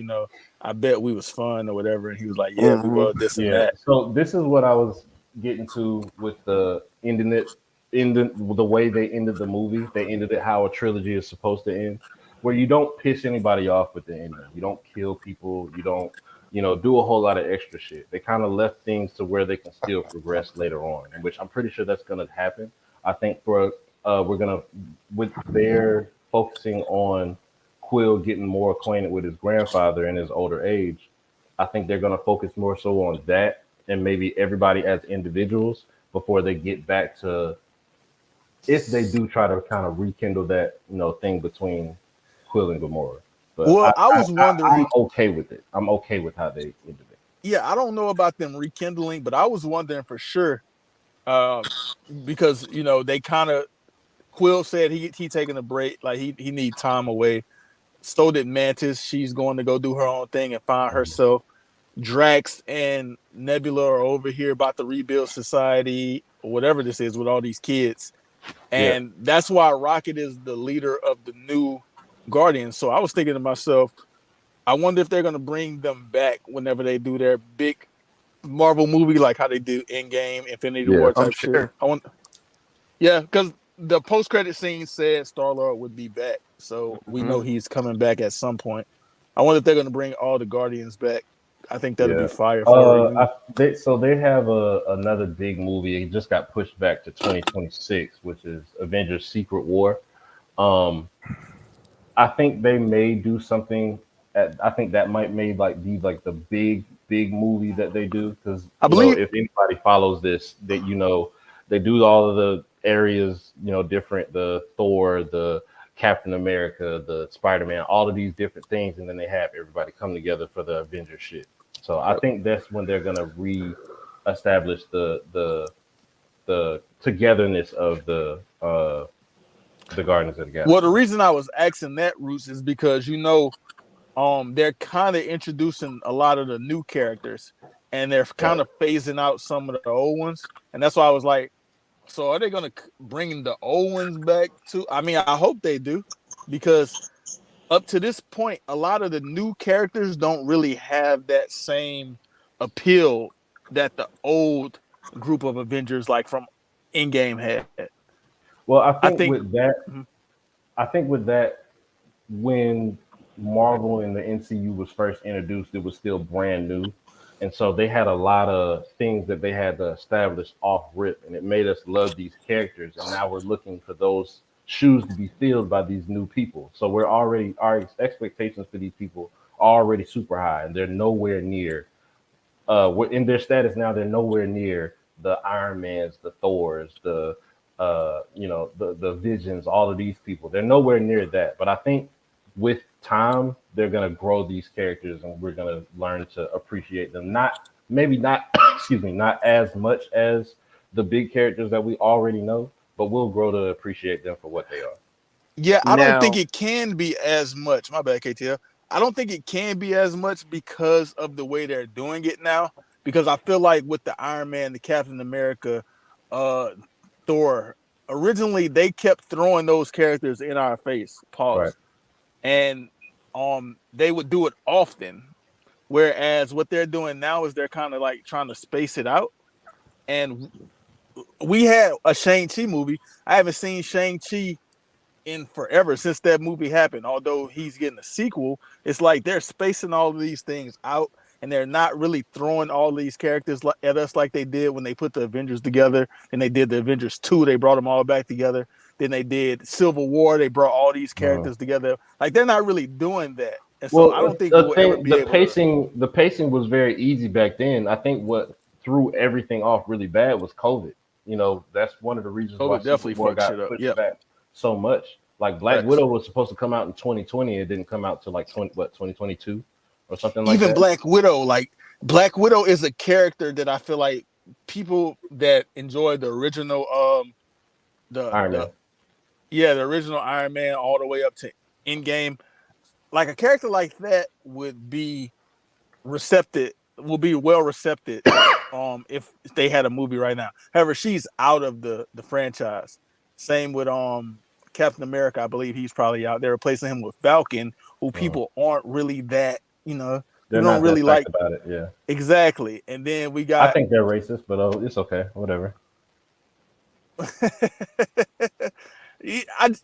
I bet we was fun or whatever, and he was like, yeah, we Mm-hmm. were this and Yeah. that. So this is what I was getting to with the ending it, ending the way they ended the movie. They ended it how a trilogy is supposed to end, where you don't piss anybody off with the ending. You don't kill people. You don't, do a whole lot of extra shit. They kind of left things to where they can still progress later on, which I'm pretty sure that's gonna happen. I think we're gonna with their focusing on Quill getting more acquainted with his grandfather in his older age. I think they're going to focus more so on that and maybe everybody as individuals before they get back to, if they do try to kind of rekindle that thing between Quill and Gamora. But Well, I was I'm wondering, okay with it. I'm okay with how they ended it. yeah, I don't know about them rekindling, but I was wondering for sure, um, because they kind of Quill said he taking a break, like he need time away. So did Mantis. She's going to go do her own thing and find Mhm. herself. Drax and Nebula are over here about to rebuild society, or whatever this is, with all these kids. Yeah, And that's why Rocket is the leader of the new Guardians. So I was thinking to myself, I wonder if they're going to bring them back whenever they do their big Marvel movie, like how they do Endgame, Infinity yeah. War I'm type shit. sure. I want, yeah, because the post credit scene said Star Lord would be back, so we Mm-hmm. know he's coming back at some point. I wonder if they're going to bring all the Guardians back. I think that'll be Yeah. fire for a reunion. So they have another big movie. It just got pushed back to 2026, which is Avengers: Secret War. Um, I think they may do something. I think that might made like be like the big movie that they do because I believe. if anybody follows this, that they do all of the areas different, the Thor, the Captain America, the Spider Man, all of these different things, and then they have everybody come together for the Avengers shit. So I think that's when they're gonna establish the togetherness of the Guardians of the Well, the Galaxy. reason I was asking that, Roots, is because they're kind of introducing a lot of the new characters, and they're kind of phasing out some of the old ones, and that's why I was like, so are they gonna bring the old ones back too? I mean, I hope they do, because up to this point, a lot of the new characters don't really have that same appeal that the old group of Avengers, like from Endgame, had. Well, I think. I think with that, when Marvel and the MCU was first introduced, it was still brand new. And so they had a lot of things that they had to establish off rip, and it made us love these characters. And now we're looking for those shoes to be filled by these new people. So we're already, our expectations for these people are already super high, and they're nowhere near in their status now. They're nowhere near the Iron Mans, the Thors, the the Visions, all of these people. They're nowhere near that. But I think with time, they're gonna grow these characters, and we're gonna learn to appreciate them. Not maybe not excuse me, not as much as the big characters that we already know, but we'll grow to appreciate them for what they are. Yeah, I don't think Now, it can be as much. My bad, KTL. I don't think it can be as much because of the way they're doing it now. Because I feel like with the Iron Man, the Captain America, uh, Thor, originally they kept throwing those characters in our face. Right. Pause. And they would do it often. Whereas what they're doing now is they're kind of like trying to space it out. And we had a Shang-Chi movie. I haven't seen Shang-Chi in forever since that movie happened. Although he's getting a sequel, it's like they're spacing all of these things out, and they're not really throwing all these characters at us like they did when they put the Avengers together. And they did the Avengers 2, they brought them all back together. Then they did Civil War, they brought all these characters together. Like they're not really doing that. And so I Well, don't think the we'll ever thing, be able to. the pacing was very easy back then. I think what threw everything off really bad was COVID. That's one of the reasons why COVID Civil definitely War fucked shit got up. pushed Yep. back so much. Like Black Facts. Widow was supposed to come out in 2020, it didn't come out till like 2022 or something like Even that. Black Widow is a character that I feel like people that enjoy the original the Iron the Man. yeah, the original Iron Man all the way up to Endgame, like a character like that would be well receptive if they had a movie right now. However, she's out of the franchise. Same with Captain America. I believe he's probably out. They're replacing him with Falcon, who Uh, people aren't really that, they're people don't not that really psyched like. about it. Yeah, Exactly. And then we I got think they're racist, but it's okay, whatever. I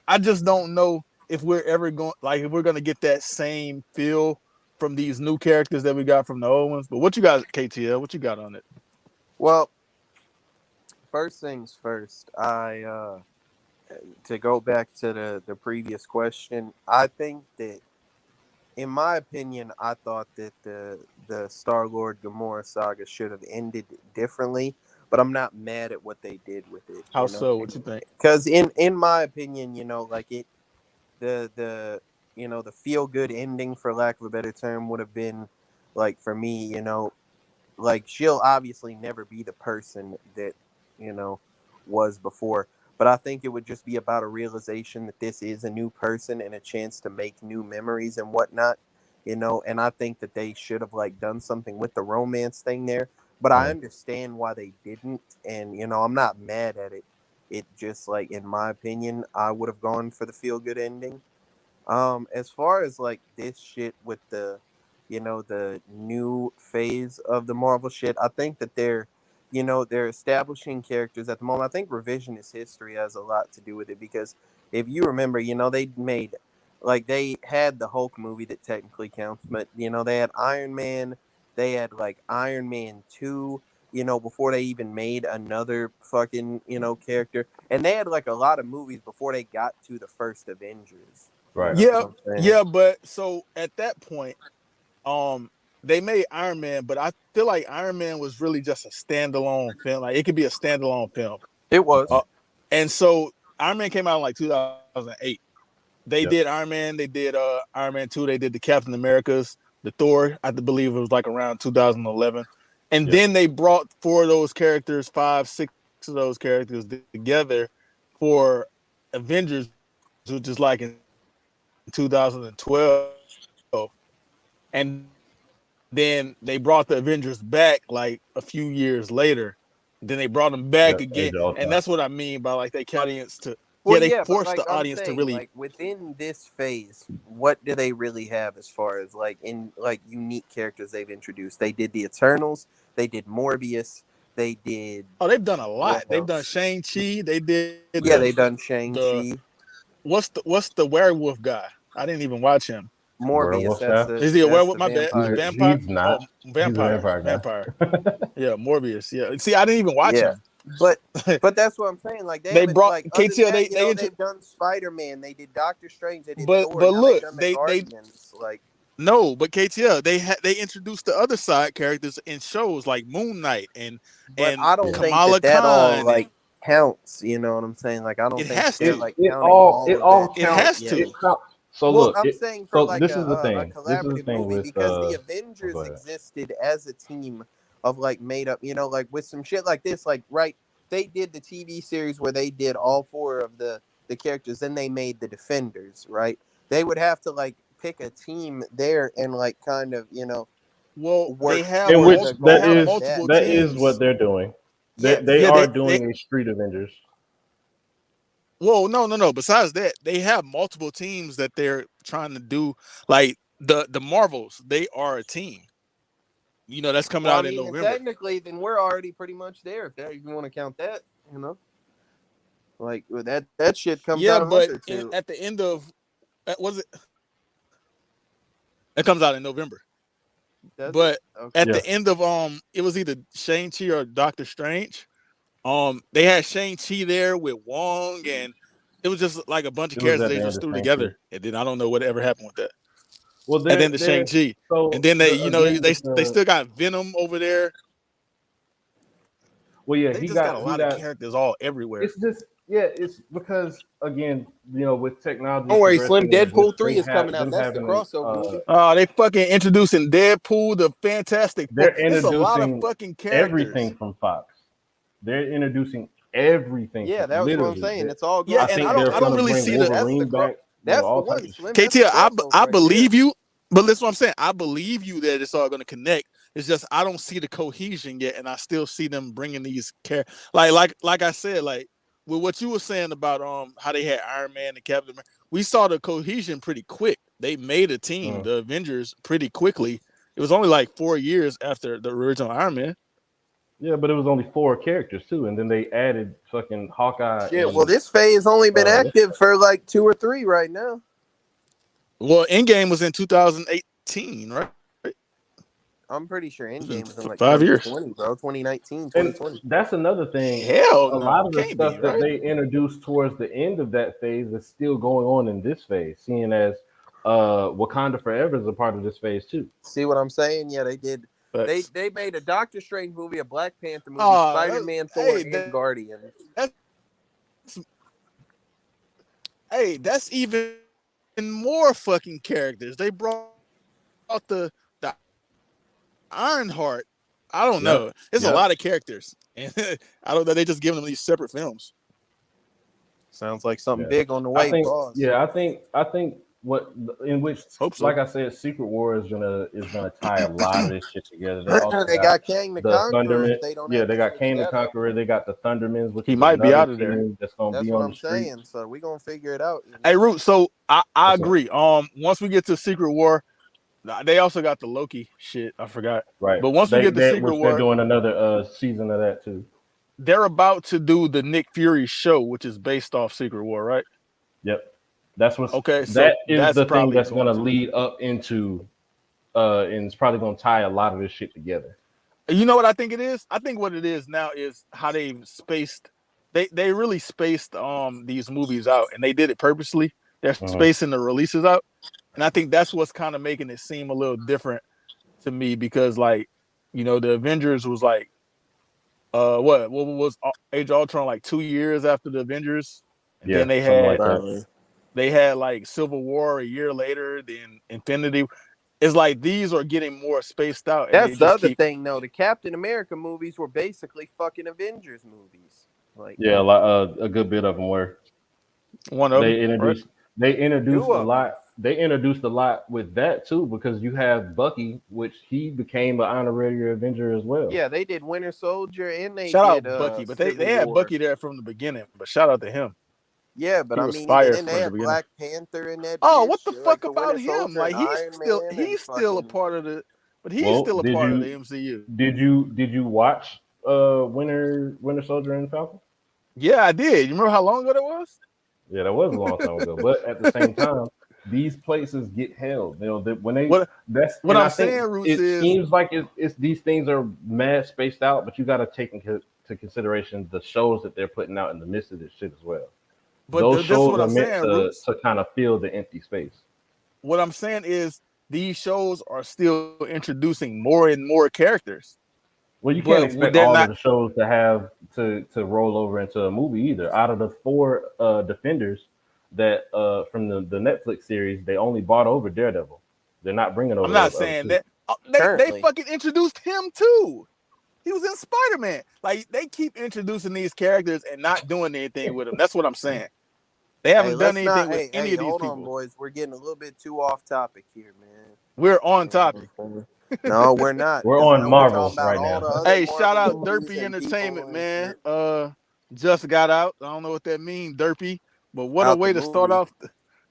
I just don't know if we're ever going, like, if we're gonna get that same feel from these new characters that we got from the old ones. But what you got, KTL? What you got on it? well, first things first. To go back to the previous question, I think that, in my opinion, I thought that the Star Lord Gamora saga should have ended differently, but I'm not mad at what they did with it. How so? What you think? Because in my opinion, like the the feel good ending, for lack of a better term, would have been like, for me, like, she'll obviously never be the person that you know was before, but I think it would just be about a realization that this is a new person and a chance to make new memories and whatnot. And I think that they should have like done something with the romance thing there, but I Mm. understand why they didn't. And I'm not mad at it. It just, like, in my opinion, I would have gone for the feel good ending. As far as like this shit with the new phase of the Marvel shit, I think that they're establishing characters at the moment. I think revisionist history has a lot to do with it, because if you remember, they made, like, they had the Hulk movie that technically counts, but they had Iron Man, they had like Iron Man 2, before they even made another fucking, character. And they had like a lot of movies before they got to the first Avengers. You Right. know Yeah, what I'm saying? yeah, but so at that point, um, they made Iron Man, but I feel like Iron Man was really just a standalone film. Like, it could be a standalone film. It was. Uh, and so Iron Man came out in like 2008. They Yep. did Iron Man, they did Iron Man 2, they did the Captain Americas, the Thor, I believe it was like around 2011. And then they brought 4 of those characters, 5, 6 of those characters together for Avengers, which is like in 2012. And then they brought the Avengers back like a few years later. Then they brought them back again. And that's what I mean by like they audience to Well, they yeah, but forced like the I'm audience to saying, really like within this phase, what do they really have as far as like in like unique characters they've introduced? They did the Eternals, they did Morbius, they did. Oh, they've done a lot. What They've done else? Shang-Chi. They did Yeah, they done Shang-Chi. what's the werewolf guy? I didn't even watch him. Morbius, Werewolf guy? Is he a that's werewolf? the My bad. vampire. Vampire? He's not. Oh, He's a vampire. vampire guy. Vampire. Yeah, Morbius. Yeah. See, I didn't even watch Yeah. him. But that's what I'm saying. Like they They haven't brought like other than KTL. that, you know, they've done Spider-Man, they did Doctor Strange, they did but Thor. Now look, they've done the they Guardians. Like no, but KTL they introduced the other side characters in shows like Moon Knight and but I don't think Kamala that all Khan. like counts. You know what I'm saying? Like I don't It think has they're to. like It counting all all of that. It counts. has Yeah. to. It counts. So Well, look, I'm saying for like this a is the thing. This is the collaborative thing movie with because the go Avengers ahead. existed as a team of like made up, you know, like with some shit like this, like right. They did the TV series where they did all 4 of the characters, then they made the Defenders, right? They would have to like pick a team there and like kind of, you know, Well, work they have In which towards a they goal have like multiple that. that is teams. what they're doing. Yeah, They Yeah, are doing a Street Avengers. well, no. Besides that, they have multiple teams that they're trying to do. Like the Marvels, they are a team. You know, that's coming Well, I out in mean, and November. technically, then we're already pretty much there if you want to count that, you know. Like that shit comes Yeah, out a month but or two. at the end of was it? It comes out in November. Does But it? Okay. at the end of it was either Shang-Chi or Doctor Strange. They had Shang-Chi there with Wong, and it was just like a bunch of It was characters at they the end just of threw Shang-Chi. together, and then I don't know whatever happened with that. Well, And then the Shang-Chi, and then they, you know, they still got Venom over there. Well, yeah, They he just got got a lot of characters all everywhere. It's just it's because again, you know, with technology. Don't worry, Slim. progressing and Deadpool just 3 is coming out. them That's the having crossover movie. Oh, they fucking introducing Deadpool, the Fantastic Four. they're It's a lot of introducing fucking characters. everything from Fox. They're introducing everything. Yeah, that was what I'm saying. It's all good. Yeah, I and think I they're don't gonna really bring see the Wolverine back. That's all the one, types of Slim. shit. KT. I Right believe there. you, but that's what I'm saying. I believe you that it's all going to connect. It's just I don't see the cohesion yet, and I still see them bringing these like I said, like with what you were saying about how they had Iron Man and Captain America. We saw the cohesion pretty quick. They made a team, the Avengers, pretty quickly. It was only like 4 years after the original Iron Man. Yeah, but it was only 4 characters too, and then they added fucking Hawkeye. Shit, well, this phase only been active for like 2 or 3 right now. Well, Endgame was in 2018, right? I'm pretty sure Endgame was in like 5 years. 2020, bro. 2019, And 2020. that's another thing. Hell a no, lot of the can't stuff be, that right? they introduced towards the end of that phase is still going on in this phase, seeing as Wakanda Forever is a part of this phase too. See what I'm saying? Yeah, they did. But They made a Doctor Strange movie, a Black Panther movie, Spider-Man, Thor, and Guardian. That's even more fucking characters. They brought the Ironheart. I don't know. It's a lot of characters, and I don't know. They just giving them these separate films. Sounds like something big on the way. I think what in which like I said, Secret War is gonna tie a lot of this shit together. They got Kang the Conqueror. They got Kang the Conqueror. They got the Thundermans, which he might be out of there. That's gonna be what on I'm the street. saying. So we gonna figure it out. You know? Hey, Root. So I agree. Once we get to Secret War, they also got the Loki shit. I forgot. Right. But once we get to Secret War, they're doing another season of that too. They're about to do the Nick Fury show, which is based off Secret War, right? Yep. That's what's okay. So that is the thing that's going to lead up into, and it's probably going to tie a lot of this shit together. You know what I think it is? I think what it is now is how they've spaced. They really spaced these movies out, and they did it purposely. They're spacing the releases out, and I think that's what's kind of making it seem a little different to me because, like, you know, the Avengers was like, what was Age of Ultron like 2 years after the Avengers, and then they had. They had like Civil War a year later, then Infinity. it's like these are getting more spaced out, and they That's the just other keep thing, though. The Captain America movies were basically fucking Avengers movies. Like Yeah, a good bit of them were. one of them, They right? introduced they introduced two a of them. lot. They introduced a lot with that too, because you have Bucky, which he became an honorary Avenger as well. Yeah, they did Winter Soldier and they Shout did out Bucky, but they Civil had War. Bucky there from the beginning. But shout out to him. Yeah, but He I was mean, even fire then they from the had beginning. Black Panther and that Oh, what bitch, the like fuck the Winter about him? Soldier and Like Iron Man and he's still a fucking. part of the, but he's Well, still a part of the MCU. did you watch Winter Soldier and Falcon? Yeah, I did. You remember how long ago that was? Yeah, that was a long time ago. But at the same time, these places get held. You know, when they What that's what and I'm I think saying, Roots, it is seems like it's these things are mad spaced out, but you got to take into consideration the shows that they're putting out in the midst of this shit as well. but Those this is shows what are I'm meant saying, Roots. to kind of fill the empty space. What I'm saying is these shows are still introducing more and more characters, Well, you can't but expect they're all of not. the shows to have to roll over into a movie either. Out of the four Defenders that from the Netflix series, they only bought over Daredevil. They're not bringing I'm over not those other saying two. that. They Currently, fucking introduced him too. He was in Spider-Man. Like they keep introducing these characters and not doing anything with them. That's what I'm saying. They hey, haven't done let's not. anything with Hey, any hey, of these hold on, people. boys. We're getting a little bit too off topic here, man. We're on topic. No, we're not, We're because on now we're Marvel talking about right all now. the other Hey, shout Marvel out movies Derpy and people Entertainment, and man. shit. Just got out. I don't know what that means, Derpy, but what a Out the way to start movie.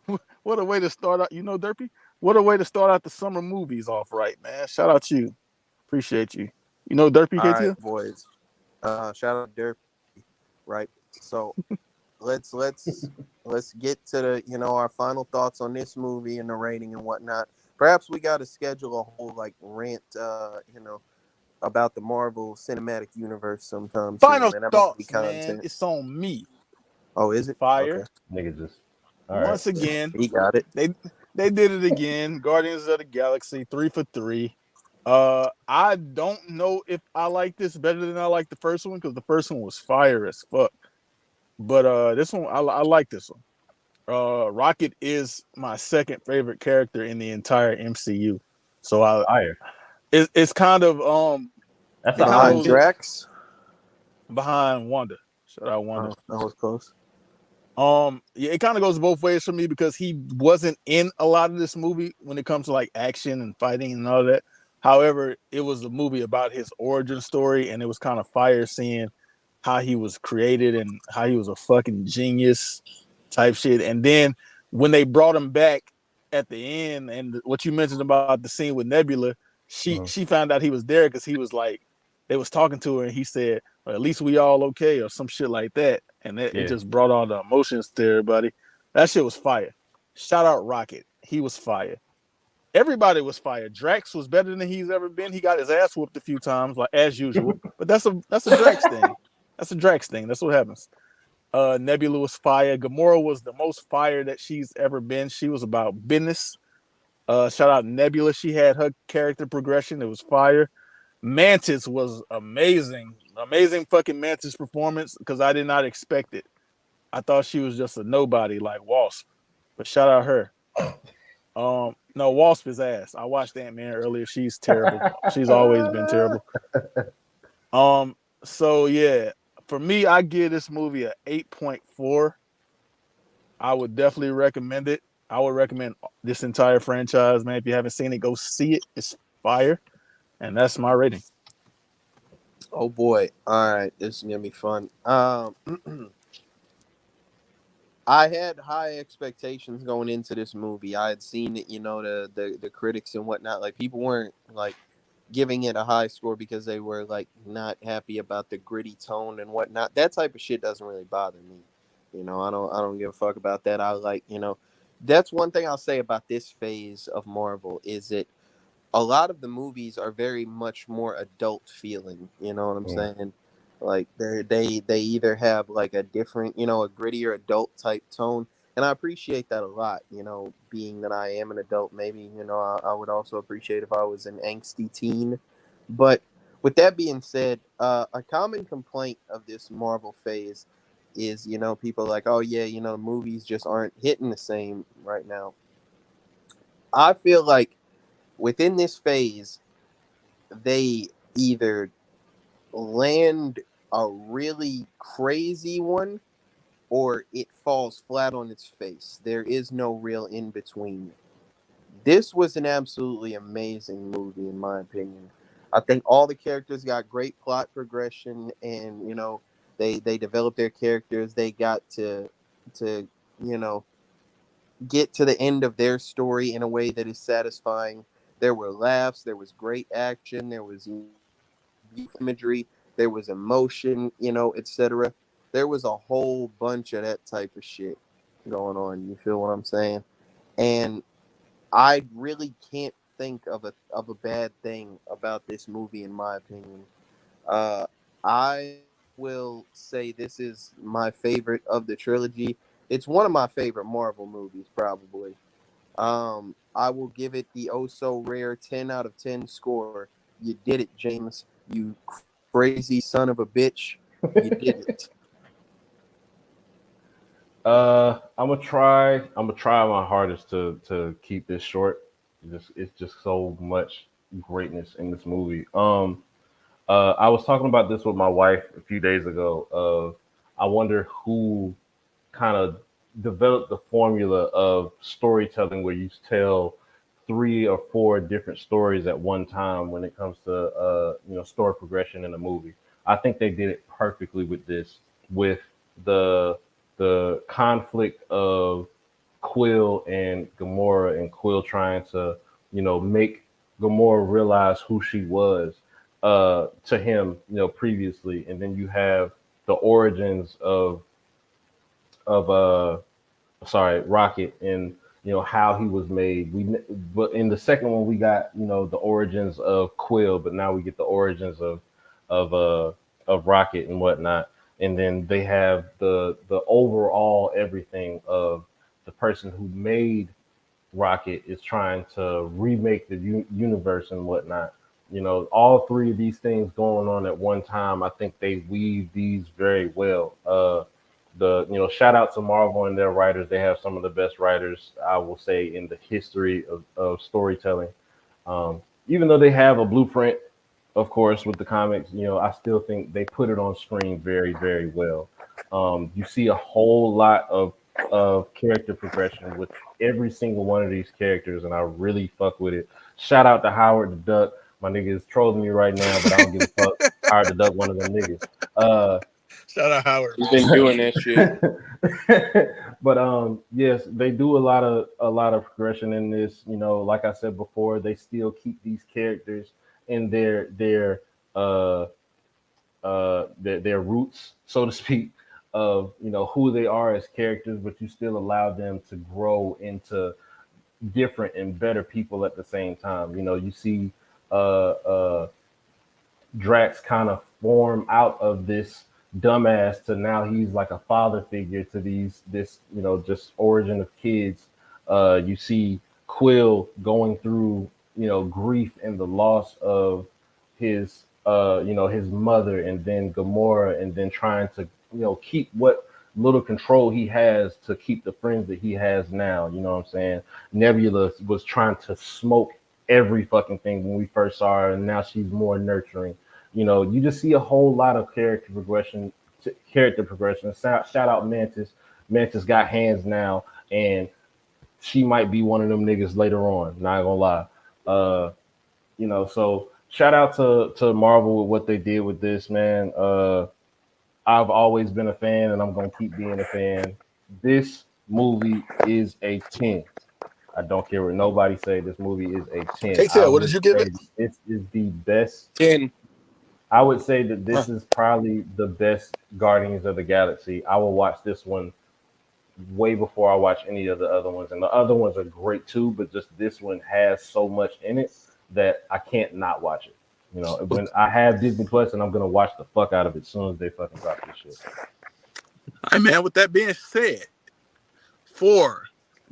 off. What a way to start out. You know, Derpy. What a way to start out the summer movies off right, man. Shout out to you. Appreciate you. You know Derpy, All right, KT? boys. Shout out Derp. Right. So let's get to the our final thoughts on this movie and the rating and whatnot. Perhaps we got to schedule a whole like rant, about the Marvel Cinematic Universe sometime soon, Final man. That might be thoughts, man. content. It's on me. Oh, is it? Okay. Fire. Nigga, just all right. Once again, He got it. they did it again. Guardians of the Galaxy 3 for 3. I don't know if I like this better than I like the first one because the first one was fire as fuck. But this one I like this one. Rocket is my second favorite character in the entire MCU. So Fire. it's kind of That's it a kind of high Behind goes pick. Drax. behind Wanda. Shout out Wanda. Oh, that was close. Yeah, it kind of goes both ways for me because he wasn't in a lot of this movie when it comes to like action and fighting and all that. However, it was a movie about his origin story, and it was kind of fire seeing how he was created and how he was a fucking genius type shit. And then when they brought him back at the end, and what you mentioned about the scene with Nebula, she found out he was there because he was like, they was talking to her, and he said, well, "At least we all okay," or some shit like that. And it Yeah. just brought all the emotions to everybody. That shit was fire. Shout out Rocket, he was fire. Everybody was fire. Drax was better than he's ever been. He got his ass whooped a few times, like as usual. But that's a Drax thing. That's a Drax thing. That's what happens. Nebula was fire. Gamora was the most fire that she's ever been. She was about business. Shout out Nebula. She had her character progression. It was fire. Mantis was amazing. Amazing fucking Mantis performance because I did not expect it. I thought she was just a nobody like Wasp. But shout out her. No, Wasp is ass. I watched Ant-Man earlier. She's terrible. She's always been terrible. So yeah, for me, I give this movie a 8.4. I would definitely recommend it. I would recommend this entire franchise, man. If you haven't seen it, go see it. It's fire. And that's my rating. Oh boy. All right, this is gonna be fun. I had high expectations going into this movie. I had seen it, the critics and whatnot. Like people weren't like giving it a high score because they were like not happy about the gritty tone and whatnot. That type of shit doesn't really bother me. I don't give a fuck about that. I like, that's one thing I'll say about this phase of Marvel is that a lot of the movies are very much more adult feeling. You know what I'm saying? Like they either have like a different, a grittier adult type tone, and I appreciate that a lot. Being that I am an adult, maybe I would also appreciate if I was an angsty teen. But with that being said, a common complaint of this Marvel phase is people like, oh yeah, the movies just aren't hitting the same right now. I feel like within this phase, they either land a really crazy one or it falls flat on its face. There is no real in between. This was an absolutely amazing movie, in my opinion. I think all the characters got great plot progression, and they developed their characters. They got to you know get to the end of their story in a way that is satisfying. There were laughs, there was great action, there was imagery, there was emotion, etc. There was a whole bunch of that type of shit going on. You feel what I'm saying? And I really can't think of a bad thing about this movie, in my opinion. I will say this is my favorite of the trilogy. It's one of my favorite Marvel movies, probably. I will give it the oh so rare 10 out of 10 score. You did it, James. You crazy son of a bitch. You did it. I'm gonna try my hardest to keep this short. It's just so much greatness in this movie. I was talking about this with my wife a few days ago. I wonder who kind of developed the formula of storytelling where you tell three or four different stories at one time when it comes to story progression in a movie. I think they did it perfectly with this, with the conflict of Quill and Gamora, and Quill trying to make Gamora realize who she was to him previously, and then you have the origins of Rocket, and how he was made. But in the second one we got the origins of Quill, but now we get the origins of uh of Rocket and whatnot. And then they have the overall everything of the person who made Rocket is trying to remake the universe and whatnot. All three of these things going on at one time. I think they weave these very well. The shout out to Marvel and their writers. They have some of the best writers, I will say, in the history of storytelling. Even though they have a blueprint, of course, with the comics, I still think they put it on screen very, very well. You see a whole lot of character progression with every single one of these characters, and I really fuck with it. Shout out to Howard the Duck. My nigga is trolling me right now, but I don't give a fuck. Howard the Duck, one of them niggas. Shout out Howard. He's been doing that shit. But yes, they do a lot of progression in this. Like I said before, they still keep these characters in uh their roots, so to speak, of who they are as characters, but you still allow them to grow into different and better people at the same time. You see uh Drax kind of form out of this dumbass to now he's like a father figure to this just origin of kids. You see Quill going through grief and the loss of his mother, and then Gamora, and then trying to keep what little control he has to keep the friends that he has now. You know what I'm saying? Nebula was trying to smoke every fucking thing when we first saw her, and now she's more nurturing. You just see a whole lot of character progression. Shout out Mantis. Mantis got hands now, and she might be one of them niggas later on. Not gonna lie. So shout out to Marvel with what they did with this, man. I've always been a fan, and I'm gonna keep being a fan. This movie is a 10. I don't care what nobody say. This movie is a 10. K-Tail, what did you give it? This is the best. 10. I would say that this is probably the best Guardians of the Galaxy. I will watch this one way before I watch any of the other ones. And the other ones are great too, but just this one has so much in it that I can't not watch it. When I have Disney Plus, and I'm gonna watch the fuck out of it as soon as they fucking drop this shit. Hey man, with that being said, for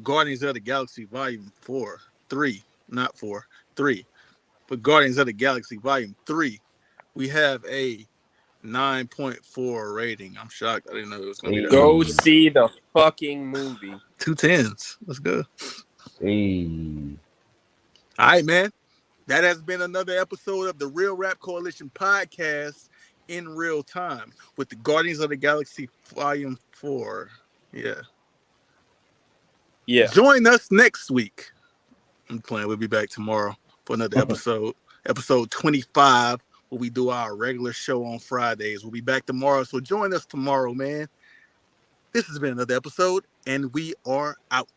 Guardians of the Galaxy Volume 3, not 4, 3. For Guardians of the Galaxy Volume 3, we have a 9.4 rating. I'm shocked. I didn't know it was going to be that. Go see the fucking movie. 2 10s. Let's go. Hey. All right, man. That has been another episode of the Real Rap Coalition podcast in real time with the Guardians of the Galaxy Volume 4. Yeah. Yeah. Join us next week. I'm playing. We'll be back tomorrow for another episode. Episode 25, where we do our regular show on Fridays. We'll be back tomorrow. So join us tomorrow, man. This has been another episode, and we are out.